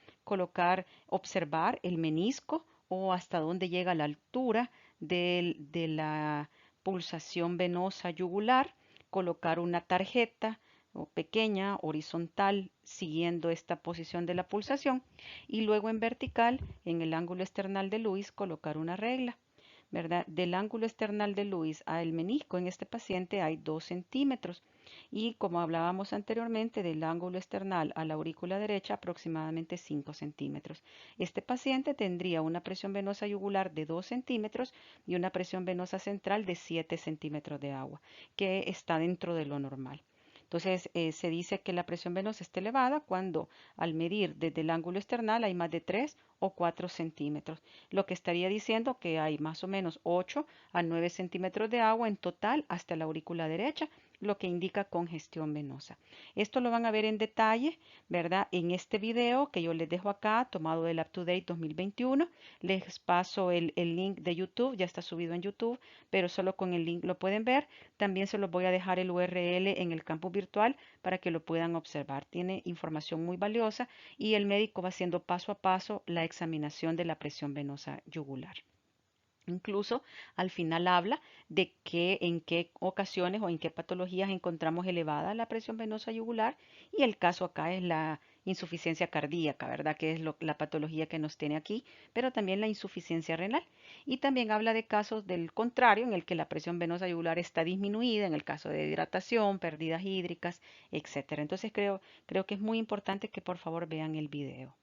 observar el menisco o hasta dónde llega la altura de la pulsación venosa yugular, colocar una tarjeta o pequeña, horizontal, siguiendo esta posición de la pulsación y luego en vertical, en el ángulo esternal de Lewis, colocar una regla. ¿Verdad? Del ángulo esternal de Lewis al menisco en este paciente hay 2 centímetros y como hablábamos anteriormente del ángulo esternal a la aurícula derecha aproximadamente 5 centímetros. Este paciente tendría una presión venosa yugular de 2 centímetros y una presión venosa central de 7 centímetros de agua, que está dentro de lo normal. Entonces, se dice que la presión venosa está elevada cuando al medir desde el ángulo external hay más de 3 o 4 centímetros, lo que estaría diciendo que hay más o menos 8 a 9 centímetros de agua en total hasta la aurícula derecha, lo que indica congestión venosa. Esto lo van a ver en detalle, ¿verdad? En este video que yo les dejo acá, tomado del Up to Date 2021, les paso el link de YouTube, ya está subido en YouTube, pero solo con el link lo pueden ver. También se los voy a dejar el URL en el campus virtual para que lo puedan observar. Tiene información muy valiosa y el médico va haciendo paso a paso la examinación de la presión venosa yugular. Incluso al final habla de en qué ocasiones o en qué patologías encontramos elevada la presión venosa yugular y el caso acá es la insuficiencia cardíaca, ¿verdad? Que es la patología que nos tiene aquí, pero también la insuficiencia renal. Y también habla de casos del contrario, en el que la presión venosa yugular está disminuida, en el caso de hidratación, pérdidas hídricas, etcétera. Entonces creo que es muy importante que por favor vean el video.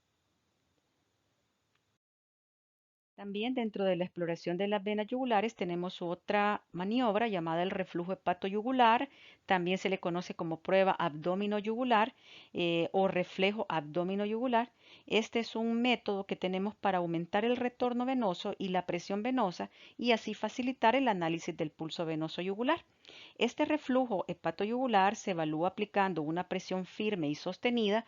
También dentro de la exploración de las venas yugulares tenemos otra maniobra llamada el reflujo hepatoyugular. También se le conoce como prueba abdomino-yugular o reflejo abdomino-yugular. Este es un método que tenemos para aumentar el retorno venoso y la presión venosa y así facilitar el análisis del pulso venoso yugular. Este reflujo hepatoyugular se evalúa aplicando una presión firme y sostenida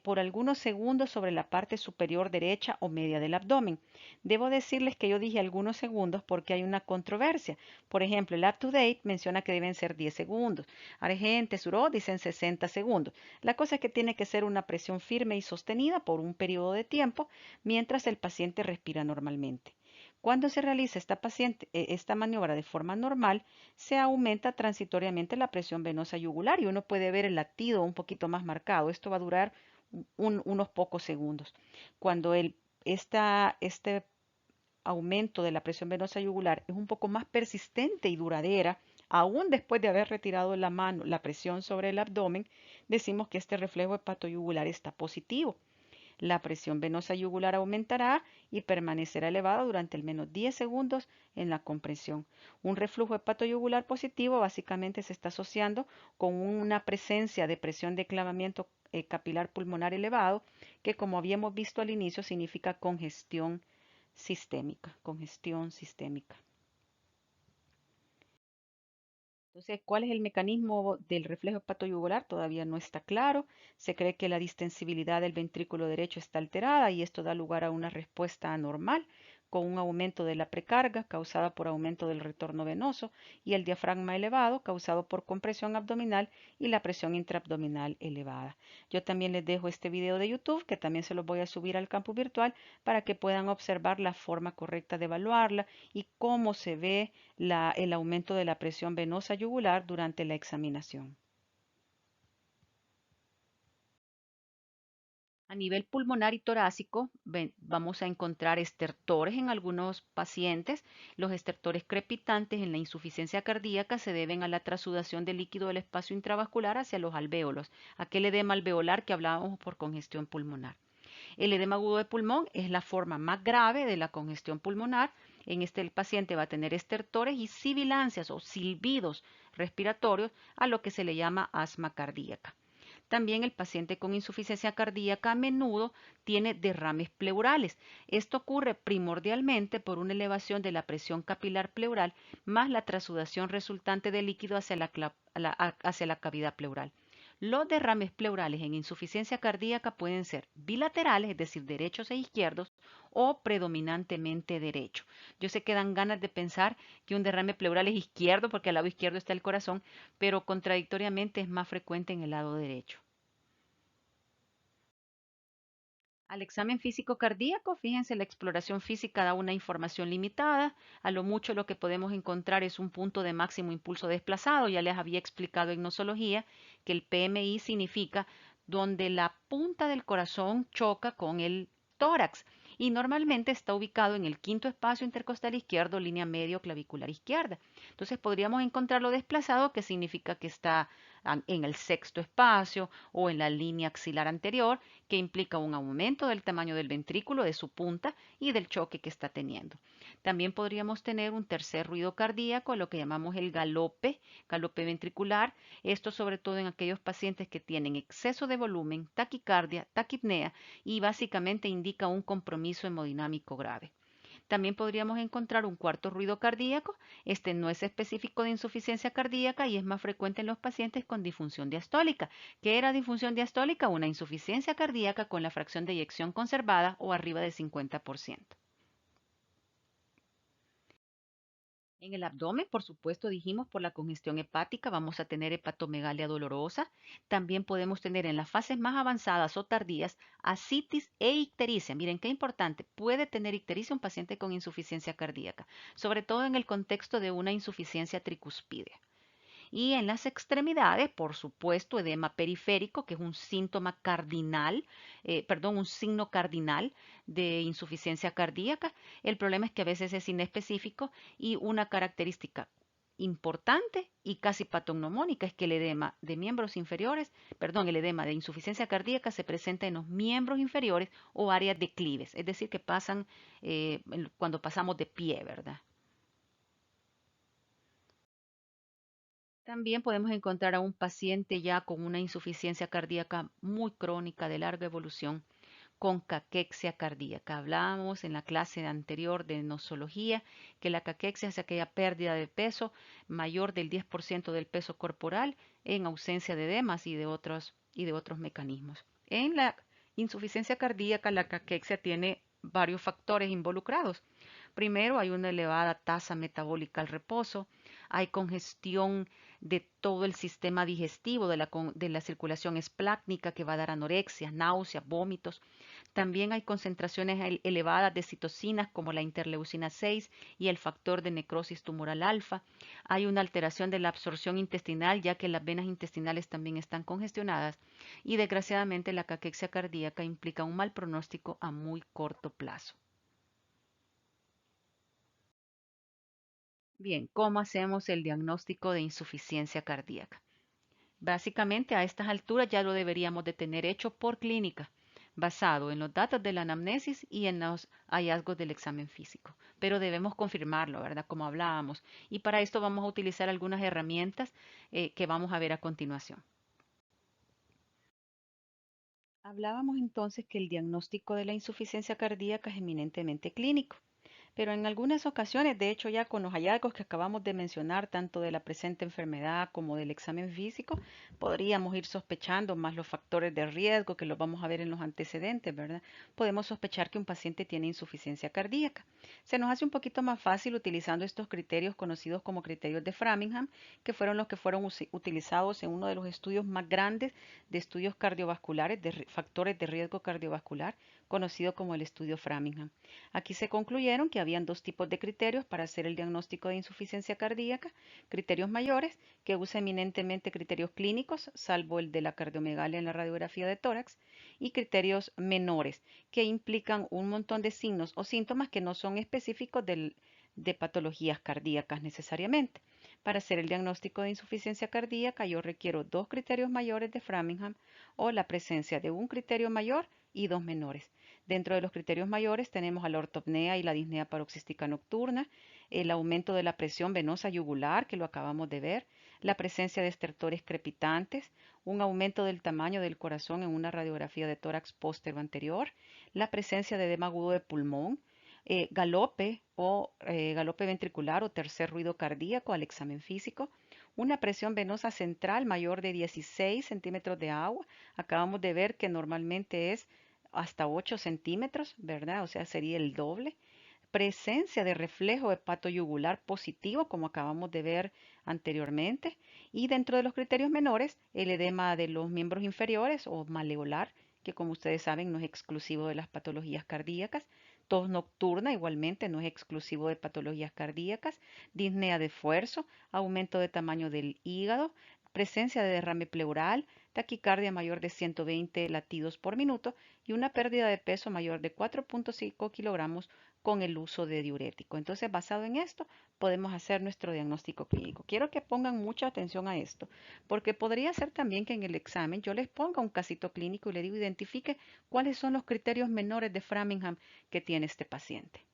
por algunos segundos sobre la parte superior derecha o media del abdomen. Debo decirles que yo dije algunos segundos porque hay una controversia. Por ejemplo, el UpToDate menciona que deben ser 10 segundos. Argente, Suro dicen 60 segundos. La cosa es que tiene que ser una presión firme y sostenida por un periodo de tiempo mientras el paciente respira normalmente. Cuando se realiza esta maniobra de forma normal, se aumenta transitoriamente la presión venosa yugular y uno puede ver el latido un poquito más marcado. Esto va a durar unos pocos segundos. Cuando este aumento de la presión venosa yugular es un poco más persistente y duradera, aún después de haber retirado la presión sobre el abdomen, decimos que este reflejo hepatoyugular está positivo. La presión venosa yugular aumentará y permanecerá elevada durante al menos 10 segundos en la compresión. Un reflujo hepatoyugular positivo básicamente se está asociando con una presencia de presión de clavamiento capilar pulmonar elevado, que como habíamos visto al inicio significa congestión sistémica, congestión sistémica. Entonces, ¿cuál es el mecanismo del reflejo hepatoyugular? Todavía no está claro. Se cree que la distensibilidad del ventrículo derecho está alterada y esto da lugar a una respuesta anormal con un aumento de la precarga causada por aumento del retorno venoso y el diafragma elevado causado por compresión abdominal y la presión intraabdominal elevada. Yo también les dejo este video de YouTube que también se los voy a subir al campus virtual para que puedan observar la forma correcta de evaluarla y cómo se ve el aumento de la presión venosa yugular durante la examinación. A nivel pulmonar y torácico, vamos a encontrar estertores en algunos pacientes. Los estertores crepitantes en la insuficiencia cardíaca se deben a la trasudación de líquido del espacio intravascular hacia los alvéolos, aquel edema alveolar que hablábamos por congestión pulmonar. El edema agudo de pulmón es la forma más grave de la congestión pulmonar. En este el paciente va a tener estertores y sibilancias o silbidos respiratorios, a lo que se le llama asma cardíaca. También el paciente con insuficiencia cardíaca a menudo tiene derrames pleurales. Esto ocurre primordialmente por una elevación de la presión capilar pleural más la trasudación resultante de líquido hacia la cavidad pleural. Los derrames pleurales en insuficiencia cardíaca pueden ser bilaterales, es decir, derechos e izquierdos, o predominantemente derecho. Yo sé que dan ganas de pensar que un derrame pleural es izquierdo porque al lado izquierdo está el corazón, pero contradictoriamente es más frecuente en el lado derecho. Al examen físico cardíaco, fíjense, la exploración física da una información limitada. A lo mucho lo que podemos encontrar es un punto de máximo impulso desplazado. Ya les había explicado en nosología que el PMI significa donde la punta del corazón choca con el tórax y normalmente está ubicado en el quinto espacio intercostal izquierdo, línea medio clavicular izquierda. Entonces podríamos encontrarlo desplazado, que significa que está en el sexto espacio o en la línea axilar anterior, que implica un aumento del tamaño del ventrículo, de su punta y del choque que está teniendo. También podríamos tener un tercer ruido cardíaco, lo que llamamos el galope ventricular. Esto sobre todo en aquellos pacientes que tienen exceso de volumen, taquicardia, taquipnea y básicamente indica un compromiso hemodinámico grave. También podríamos encontrar un cuarto ruido cardíaco. Este no es específico de insuficiencia cardíaca y es más frecuente en los pacientes con disfunción diastólica. ¿Qué era disfunción diastólica? Una insuficiencia cardíaca con la fracción de eyección conservada o arriba del 50%. En el abdomen, por supuesto, dijimos por la congestión hepática, vamos a tener hepatomegalia dolorosa. También podemos tener en las fases más avanzadas o tardías ascitis e ictericia. Miren qué importante, puede tener ictericia un paciente con insuficiencia cardíaca, sobre todo en el contexto de una insuficiencia tricuspidea. Y en las extremidades, por supuesto, edema periférico, que es un síntoma cardinal, un signo cardinal de insuficiencia cardíaca. El problema es que a veces es inespecífico y una característica importante y casi patognomónica es que el edema de miembros inferiores, el edema de insuficiencia cardíaca se presenta en los miembros inferiores o áreas declives, es decir, que pasan cuando pasamos de pie, ¿verdad? También podemos encontrar a un paciente ya con una insuficiencia cardíaca muy crónica de larga evolución, con caquexia cardíaca. Hablábamos en la clase anterior de nosología que la caquexia es aquella pérdida de peso mayor del 10% del peso corporal en ausencia de edemas y de otros mecanismos. En la insuficiencia cardíaca, la caquexia tiene varios factores involucrados. Primero, hay una elevada tasa metabólica al reposo, hay congestión de todo el sistema digestivo de la circulación esplácnica que va a dar anorexia, náuseas, vómitos. También hay concentraciones elevadas de citocinas como la interleucina 6 y el factor de necrosis tumoral alfa. Hay una alteración de la absorción intestinal ya que las venas intestinales también están congestionadas y desgraciadamente la caquexia cardíaca implica un mal pronóstico a muy corto plazo. Bien, ¿cómo hacemos el diagnóstico de insuficiencia cardíaca? Básicamente a estas alturas ya lo deberíamos de tener hecho por clínica, basado en los datos de la anamnesis y en los hallazgos del examen físico. Pero debemos confirmarlo, ¿verdad? Como hablábamos. Y para esto vamos a utilizar algunas herramientas que vamos a ver a continuación. Hablábamos entonces que el diagnóstico de la insuficiencia cardíaca es eminentemente clínico. Pero en algunas ocasiones, de hecho ya con los hallazgos que acabamos de mencionar, tanto de la presente enfermedad como del examen físico, podríamos ir sospechando más los factores de riesgo que los vamos a ver en los antecedentes, ¿verdad? Podemos sospechar que un paciente tiene insuficiencia cardíaca. Se nos hace un poquito más fácil utilizando estos criterios conocidos como criterios de Framingham, que fueron los que fueron utilizados en uno de los estudios más grandes de estudios cardiovasculares, de factores de riesgo cardiovascular, conocido como el estudio Framingham. Aquí se concluyeron que habían dos tipos de criterios para hacer el diagnóstico de insuficiencia cardíaca: criterios mayores, que usa eminentemente criterios clínicos, salvo el de la cardiomegalia en la radiografía de tórax, y criterios menores, que implican un montón de signos o síntomas que no son específicos de patologías cardíacas necesariamente. Para hacer el diagnóstico de insuficiencia cardíaca yo requiero dos criterios mayores de Framingham o la presencia de un criterio mayor y dos menores. Dentro de los criterios mayores tenemos a la ortopnea y la disnea paroxística nocturna, el aumento de la presión venosa yugular, que lo acabamos de ver, la presencia de estertores crepitantes, un aumento del tamaño del corazón en una radiografía de tórax póstero anterior, la presencia de edema agudo de pulmón, galope ventricular o tercer ruido cardíaco al examen físico, una presión venosa central mayor de 16 centímetros de agua. Acabamos de ver que normalmente es hasta 8 centímetros, ¿verdad? O sea, sería el doble. Presencia de reflejo hepatoyugular positivo, como acabamos de ver anteriormente. Y dentro de los criterios menores, el edema de los miembros inferiores o maleolar, que como ustedes saben no es exclusivo de las patologías cardíacas. Tos nocturna igualmente no es exclusivo de patologías cardíacas. Disnea de esfuerzo, aumento de tamaño del hígado, presencia de derrame pleural, taquicardia mayor de 120 latidos por minuto y una pérdida de peso mayor de 4.5 kilogramos con el uso de diurético. Entonces, basado en esto, podemos hacer nuestro diagnóstico clínico. Quiero que pongan mucha atención a esto, porque podría ser también que en el examen yo les ponga un casito clínico y le digo identifique cuáles son los criterios menores de Framingham que tiene este paciente.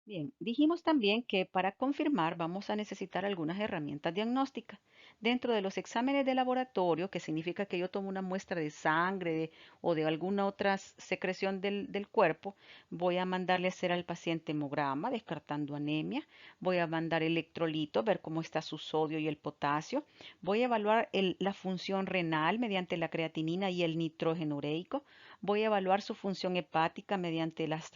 Bien, dijimos también que para confirmar vamos a necesitar algunas herramientas diagnósticas. Dentro de los exámenes de laboratorio, que significa que yo tomo una muestra de sangre o de alguna otra secreción del cuerpo, voy a mandarle a hacer al paciente hemograma, descartando anemia, voy a mandar electrolitos, ver cómo está su sodio y el potasio, voy a evaluar la función renal mediante la creatinina y el nitrógeno ureico, voy a evaluar su función hepática mediante las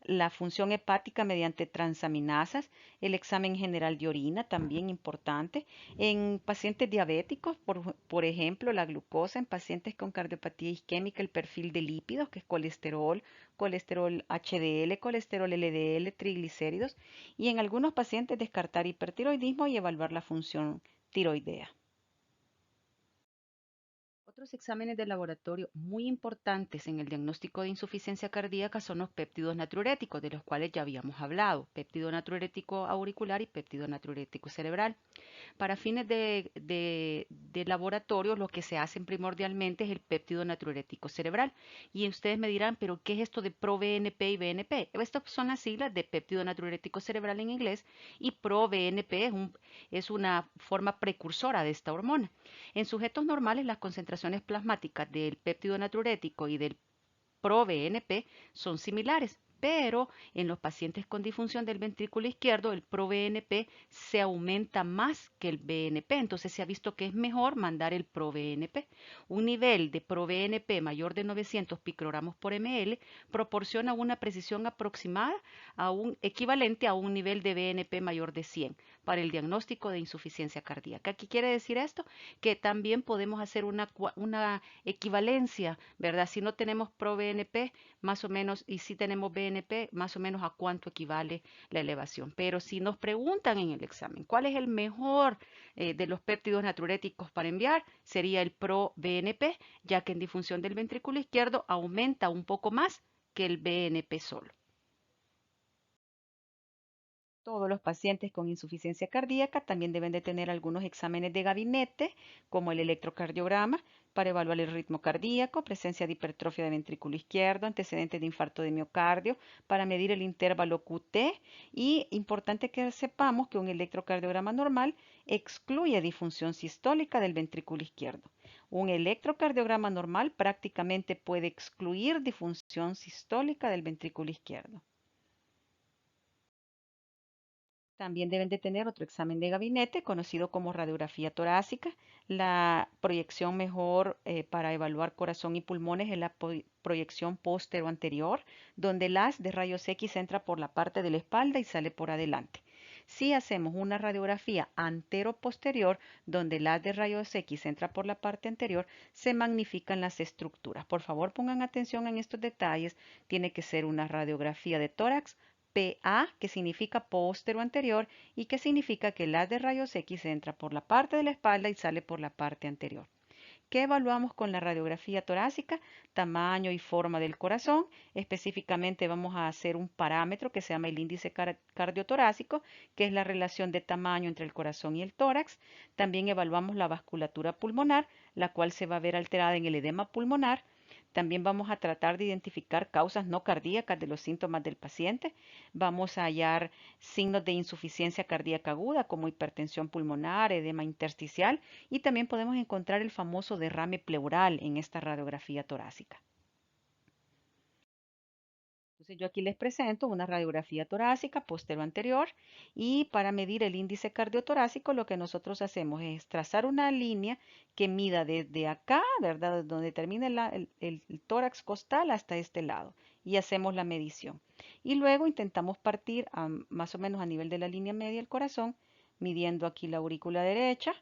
la función hepática mediante transaminasas, el examen general de orina, también importante. En pacientes diabéticos, por ejemplo, la glucosa, en pacientes con cardiopatía isquémica, el perfil de lípidos, que es colesterol, colesterol HDL, colesterol LDL, triglicéridos, y en algunos pacientes descartar hipertiroidismo y evaluar la función tiroidea. Otros exámenes de laboratorio muy importantes en el diagnóstico de insuficiencia cardíaca son los péptidos natriuréticos, de los cuales ya habíamos hablado, péptido natriurético auricular y péptido natriurético cerebral. Para fines de laboratorio, lo que se hace primordialmente es el péptido natriurético cerebral. Y ustedes me dirán, ¿pero qué es esto de ProBNP y BNP? Estas son las siglas de péptido natriurético cerebral en inglés y ProBNP es una forma precursora de esta hormona. En sujetos normales, las concentraciones plasmáticas del péptido natriurético y del ProBNP son similares, pero en los pacientes con disfunción del ventrículo izquierdo, el ProBNP se aumenta más que el BNP, entonces se ha visto que es mejor mandar el ProBNP. Un nivel de ProBNP mayor de 900 picogramos por ml proporciona una precisión aproximada a un equivalente a un nivel de BNP mayor de 100 para el diagnóstico de insuficiencia cardíaca. ¿Qué quiere decir esto? Que también podemos hacer una equivalencia, ¿verdad? Si no tenemos ProBNP, más o menos, y si tenemos BNP, más o menos a cuánto equivale la elevación. Pero si nos preguntan en el examen cuál es el mejor de los péptidos natriuréticos para enviar, sería el ProBNP, ya que en disfunción del ventrículo izquierdo aumenta un poco más que el BNP solo. Todos los pacientes con insuficiencia cardíaca también deben de tener algunos exámenes de gabinete, como el electrocardiograma, para evaluar el ritmo cardíaco, presencia de hipertrofia de ventrículo izquierdo, antecedentes de infarto de miocardio, para medir el intervalo QT. Y importante que sepamos que un electrocardiograma normal excluye disfunción sistólica del ventrículo izquierdo. Un electrocardiograma normal prácticamente puede excluir disfunción sistólica del ventrículo izquierdo. También deben de tener otro examen de gabinete conocido como radiografía torácica. La proyección mejor para evaluar corazón y pulmones es la proyección póstero anterior, donde el haz de rayos X entra por la parte de la espalda y sale por adelante. Si hacemos una radiografía antero-posterior, donde el haz de rayos X entra por la parte anterior, se magnifican las estructuras. Por favor, pongan atención en estos detalles. Tiene que ser una radiografía de tórax PA, que significa póstero anterior y que significa que el haz de rayos X entra por la parte de la espalda y sale por la parte anterior. ¿Qué evaluamos con la radiografía torácica? Tamaño y forma del corazón. Específicamente vamos a hacer un parámetro que se llama el índice cardiotorácico, que es la relación de tamaño entre el corazón y el tórax. También evaluamos la vasculatura pulmonar, la cual se va a ver alterada en el edema pulmonar. También vamos a tratar de identificar causas no cardíacas de los síntomas del paciente. Vamos a hallar signos de insuficiencia cardíaca aguda como hipertensión pulmonar, edema intersticial, y también podemos encontrar el famoso derrame pleural en esta radiografía torácica. Entonces yo aquí les presento una radiografía torácica postero anterior, y para medir el índice cardiotorácico lo que nosotros hacemos es trazar una línea que mida desde acá, ¿verdad? Donde termina el tórax costal hasta este lado, y hacemos la medición. Y luego intentamos partir más o menos a nivel de la línea media del corazón, midiendo aquí la aurícula derecha,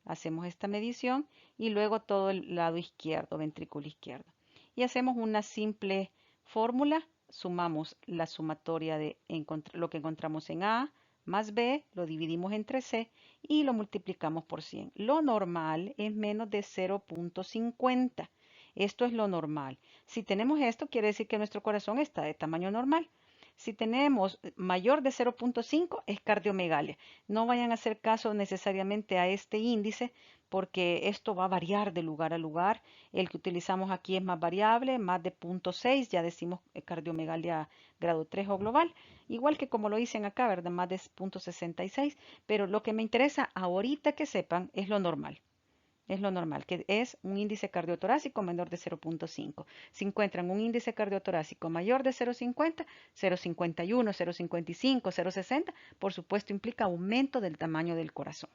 hacemos esta medición y luego todo el lado izquierdo, ventrículo izquierdo. Y hacemos una simple fórmula. Sumamos la sumatoria de lo que encontramos en A más B, lo dividimos entre C y lo multiplicamos por 100. Lo normal es menos de 0.50. Esto es lo normal. Si tenemos esto, quiere decir que nuestro corazón está de tamaño normal. Si tenemos mayor de 0.5 es cardiomegalia. No vayan a hacer caso necesariamente a este índice porque esto va a variar de lugar a lugar. El que utilizamos aquí es más variable, más de 0.6, ya decimos cardiomegalia grado 3 o global. Igual que como lo dicen acá, ¿verdad? Más de 0.66, pero lo que me interesa ahorita que sepan es lo normal. Es lo normal, que es un índice cardiotorácico menor de 0.5. Si encuentran un índice cardiotorácico mayor de 0.50, 0.51, 0.55, 0.60, por supuesto implica aumento del tamaño del corazón.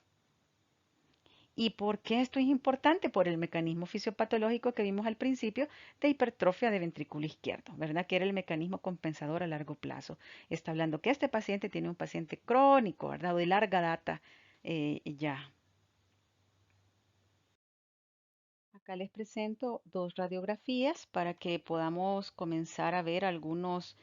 ¿Y por qué esto es importante? Por el mecanismo fisiopatológico que vimos al principio de hipertrofia de ventrículo izquierdo, ¿verdad? Que era el mecanismo compensador a largo plazo. Está hablando que este paciente tiene un paciente crónico, ¿verdad? O de larga data ya. Acá les presento dos radiografías para que podamos comenzar a ver algunas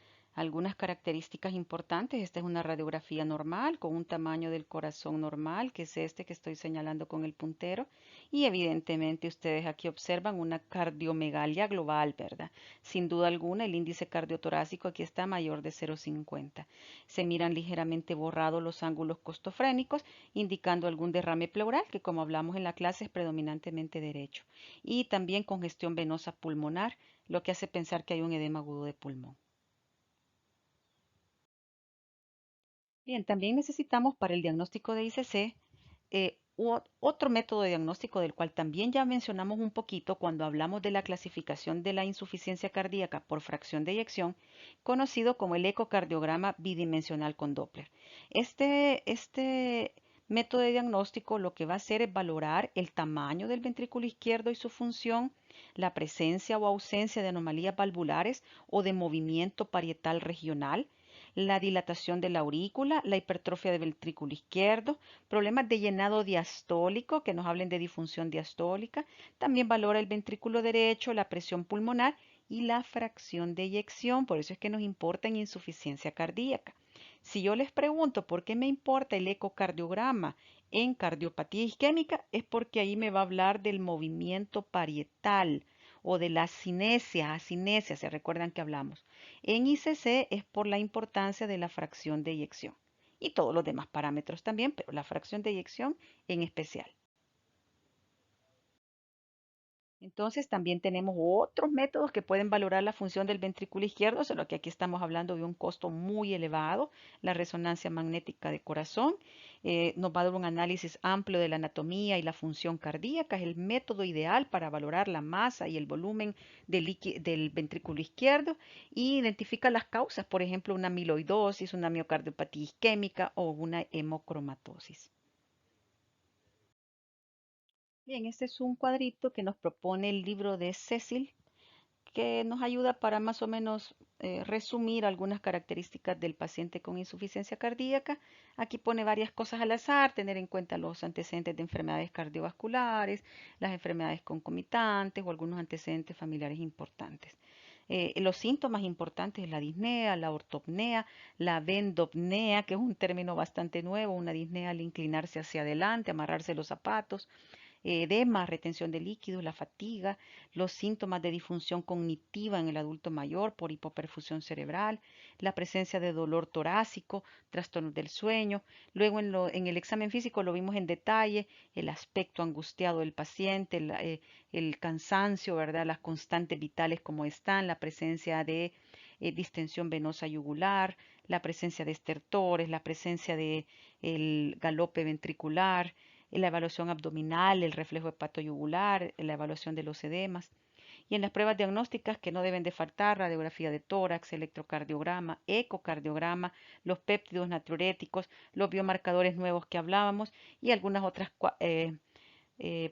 características importantes. Esta es una radiografía normal con un tamaño del corazón normal, que es este que estoy señalando con el puntero. Y evidentemente ustedes aquí observan una cardiomegalia global, ¿verdad? Sin duda alguna, el índice cardiotorácico aquí está mayor de 0,50. Se miran ligeramente borrados los ángulos costofrénicos, indicando algún derrame pleural, que como hablamos en la clase es predominantemente derecho, y también congestión venosa pulmonar, lo que hace pensar que hay un edema agudo de pulmón. Bien, también necesitamos para el diagnóstico de ICC otro método de diagnóstico del cual también ya mencionamos un poquito cuando hablamos de la clasificación de la insuficiencia cardíaca por fracción de eyección, conocido como el ecocardiograma bidimensional con Doppler. Este método de diagnóstico lo que va a hacer es valorar el tamaño del ventrículo izquierdo y su función, la presencia o ausencia de anomalías valvulares o de movimiento parietal regional, la dilatación de la aurícula, la hipertrofia del ventrículo izquierdo, problemas de llenado diastólico, que nos hablen de disfunción diastólica. También valora el ventrículo derecho, la presión pulmonar y la fracción de eyección. Por eso es que nos importa en insuficiencia cardíaca. Si yo les pregunto por qué me importa el ecocardiograma en cardiopatía isquémica, es porque ahí me va a hablar del movimiento parietal o de la asinesia, se recuerdan que hablamos. En ICC es por la importancia de la fracción de eyección y todos los demás parámetros también, pero la fracción de eyección en especial. Entonces también tenemos otros métodos que pueden valorar la función del ventrículo izquierdo, solo que aquí estamos hablando de un costo muy elevado, la resonancia magnética de corazón. Nos va a dar un análisis amplio de la anatomía y la función cardíaca, es el método ideal para valorar la masa y el volumen del ventrículo izquierdo y identifica las causas, por ejemplo, una amiloidosis, una miocardiopatía isquémica o una hemocromatosis. Bien, este es un cuadrito que nos propone el libro de Cecil, que nos ayuda para más o menos resumir algunas características del paciente con insuficiencia cardíaca. Aquí pone varias cosas al azar, tener en cuenta los antecedentes de enfermedades cardiovasculares, las enfermedades concomitantes o algunos antecedentes familiares importantes. Los síntomas importantes, la disnea, la ortopnea, la vendopnea, que es un término bastante nuevo, una disnea al inclinarse hacia adelante, amarrarse los zapatos, edema, retención de líquidos, la fatiga, los síntomas de disfunción cognitiva en el adulto mayor por hipoperfusión cerebral, la presencia de dolor torácico, trastornos del sueño. Luego en el examen físico lo vimos en detalle, el aspecto angustiado del paciente, el cansancio, ¿verdad? Las constantes vitales como están, la presencia de distensión venosa yugular, la presencia de estertores, la presencia de el galope ventricular, la evaluación abdominal, el reflejo hepatoyugular, la evaluación de los edemas. Y en las pruebas diagnósticas que no deben de faltar, radiografía de tórax, electrocardiograma, ecocardiograma, los péptidos natriuréticos, los biomarcadores nuevos que hablábamos y algunas otras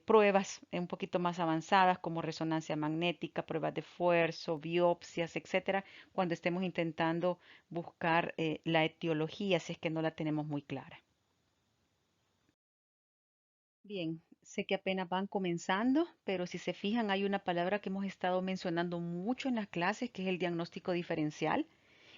pruebas un poquito más avanzadas como resonancia magnética, pruebas de esfuerzo, biopsias, etcétera, cuando estemos intentando buscar la etiología si es que no la tenemos muy clara. Bien, sé que apenas van comenzando, pero si se fijan hay una palabra que hemos estado mencionando mucho en las clases, que es el diagnóstico diferencial.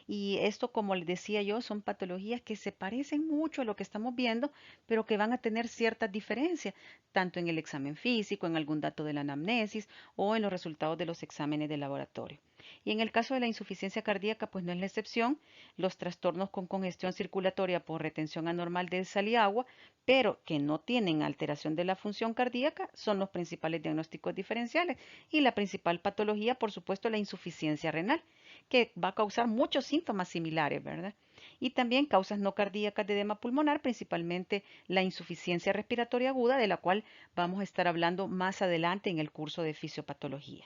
Y esto, como les decía yo, son patologías que se parecen mucho a lo que estamos viendo, pero que van a tener ciertas diferencias, tanto en el examen físico, en algún dato de la anamnesis o en los resultados de los exámenes de laboratorio. Y en el caso de la insuficiencia cardíaca, pues no es la excepción. Los trastornos con congestión circulatoria por retención anormal de sal y agua, pero que no tienen alteración de la función cardíaca, son los principales diagnósticos diferenciales. Y la principal patología, por supuesto, la insuficiencia renal, que va a causar muchos síntomas similares, ¿verdad? Y también causas no cardíacas de edema pulmonar, principalmente la insuficiencia respiratoria aguda, de la cual vamos a estar hablando más adelante en el curso de fisiopatología.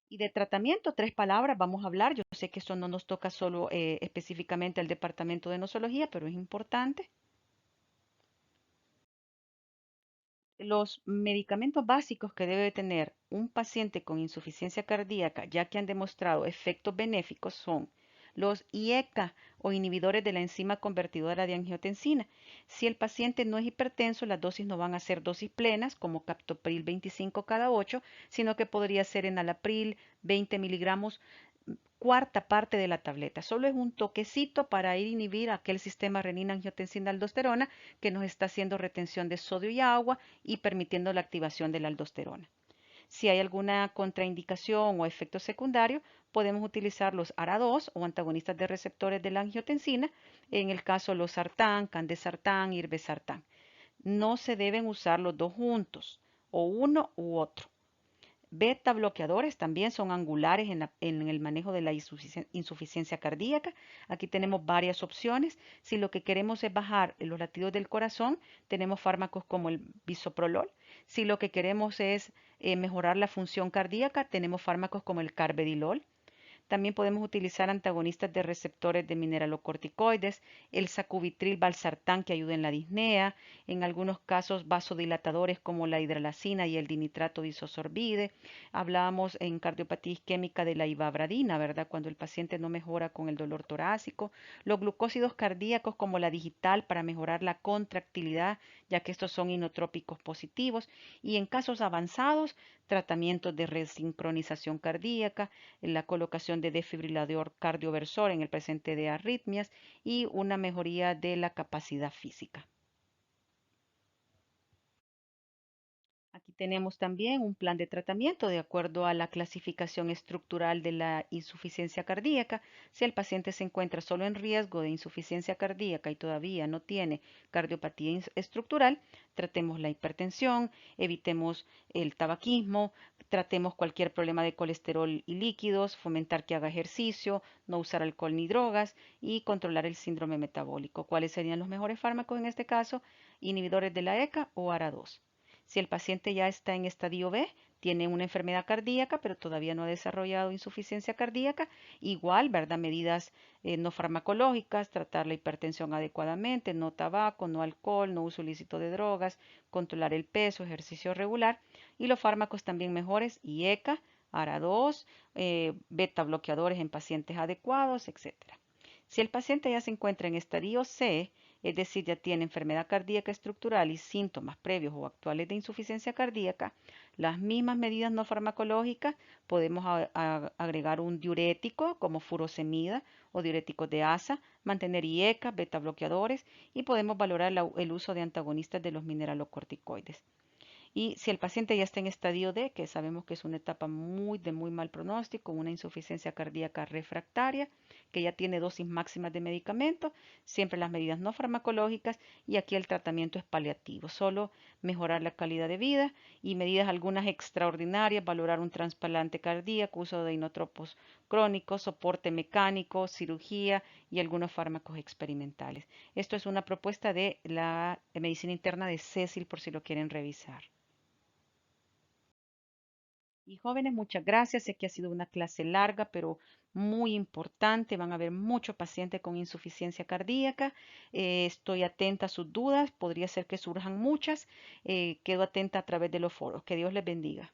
Y de tratamiento, tres palabras vamos a hablar. Yo sé que esto no nos toca solo específicamente al departamento de nosología, pero es importante. Los medicamentos básicos que debe tener un paciente con insuficiencia cardíaca, ya que han demostrado efectos benéficos, son los IECA o inhibidores de la enzima convertidora de angiotensina. Si el paciente no es hipertenso, las dosis no van a ser dosis plenas como captopril 25 cada 8, sino que podría ser enalapril 20 miligramos cuarta parte de la tableta. Solo es un toquecito para ir a inhibir aquel sistema renina-angiotensina-aldosterona que nos está haciendo retención de sodio y agua y permitiendo la activación de la aldosterona. Si hay alguna contraindicación o efecto secundario, podemos utilizar los ARA2 o antagonistas de receptores de la angiotensina, en el caso los sartán, candesartán, irbesartán. No se deben usar los dos juntos, o uno u otro. Beta bloqueadores también son angulares en el manejo de la insuficiencia cardíaca. Aquí tenemos varias opciones. Si lo que queremos es bajar los latidos del corazón, tenemos fármacos como el bisoprolol. Si lo que queremos es mejorar la función cardíaca, tenemos fármacos como el carvedilol. También podemos utilizar antagonistas de receptores de mineralocorticoides, el sacubitril valsartán que ayuda en la disnea, en algunos casos vasodilatadores como la hidralacina y el dinitrato disosorbide. Hablábamos en cardiopatía isquémica de la ivabradina, ¿verdad? Cuando el paciente no mejora con el dolor torácico. Los glucósidos cardíacos como la digital para mejorar la contractilidad, ya que estos son inotrópicos positivos. Y en casos avanzados, tratamientos de resincronización cardíaca, la colocación de desfibrilador cardioversor en el presente de arritmias y una mejoría de la capacidad física. Aquí tenemos también un plan de tratamiento de acuerdo a la clasificación estructural de la insuficiencia cardíaca. Si el paciente se encuentra solo en riesgo de insuficiencia cardíaca y todavía no tiene cardiopatía estructural, tratemos la hipertensión, evitemos el tabaquismo, tratemos cualquier problema de colesterol y líquidos, fomentar que haga ejercicio, no usar alcohol ni drogas y controlar el síndrome metabólico. ¿Cuáles serían los mejores fármacos en este caso? Inhibidores de la ECA o ARA2. Si el paciente ya está en estadio B, tiene una enfermedad cardíaca, pero todavía no ha desarrollado insuficiencia cardíaca, igual, ¿verdad? Medidas no farmacológicas, tratar la hipertensión adecuadamente, no tabaco, no alcohol, no uso ilícito de drogas, controlar el peso, ejercicio regular y los fármacos también mejores, IECA, ARA2, beta bloqueadores en pacientes adecuados, etc. Si el paciente ya se encuentra en estadio C, es decir, ya tiene enfermedad cardíaca estructural y síntomas previos o actuales de insuficiencia cardíaca, las mismas medidas no farmacológicas, podemos agregar un diurético como furosemida o diuréticos de asa, mantener IECA, beta bloqueadores y podemos valorar el uso de antagonistas de los mineralocorticoides. Y si el paciente ya está en estadio D, que sabemos que es una etapa de muy mal pronóstico, una insuficiencia cardíaca refractaria, que ya tiene dosis máximas de medicamento, siempre las medidas no farmacológicas y aquí el tratamiento es paliativo, solo mejorar la calidad de vida y medidas algunas extraordinarias, valorar un trasplante cardíaco, uso de inotropos crónicos, soporte mecánico, cirugía y algunos fármacos experimentales. Esto es una propuesta de la medicina interna de Cecil por si lo quieren revisar. Y jóvenes, muchas gracias. Sé que ha sido una clase larga, pero muy importante. Van a haber muchos pacientes con insuficiencia cardíaca. Estoy atenta a sus dudas. Podría ser que surjan muchas. Quedo atenta a través de los foros. Que Dios les bendiga.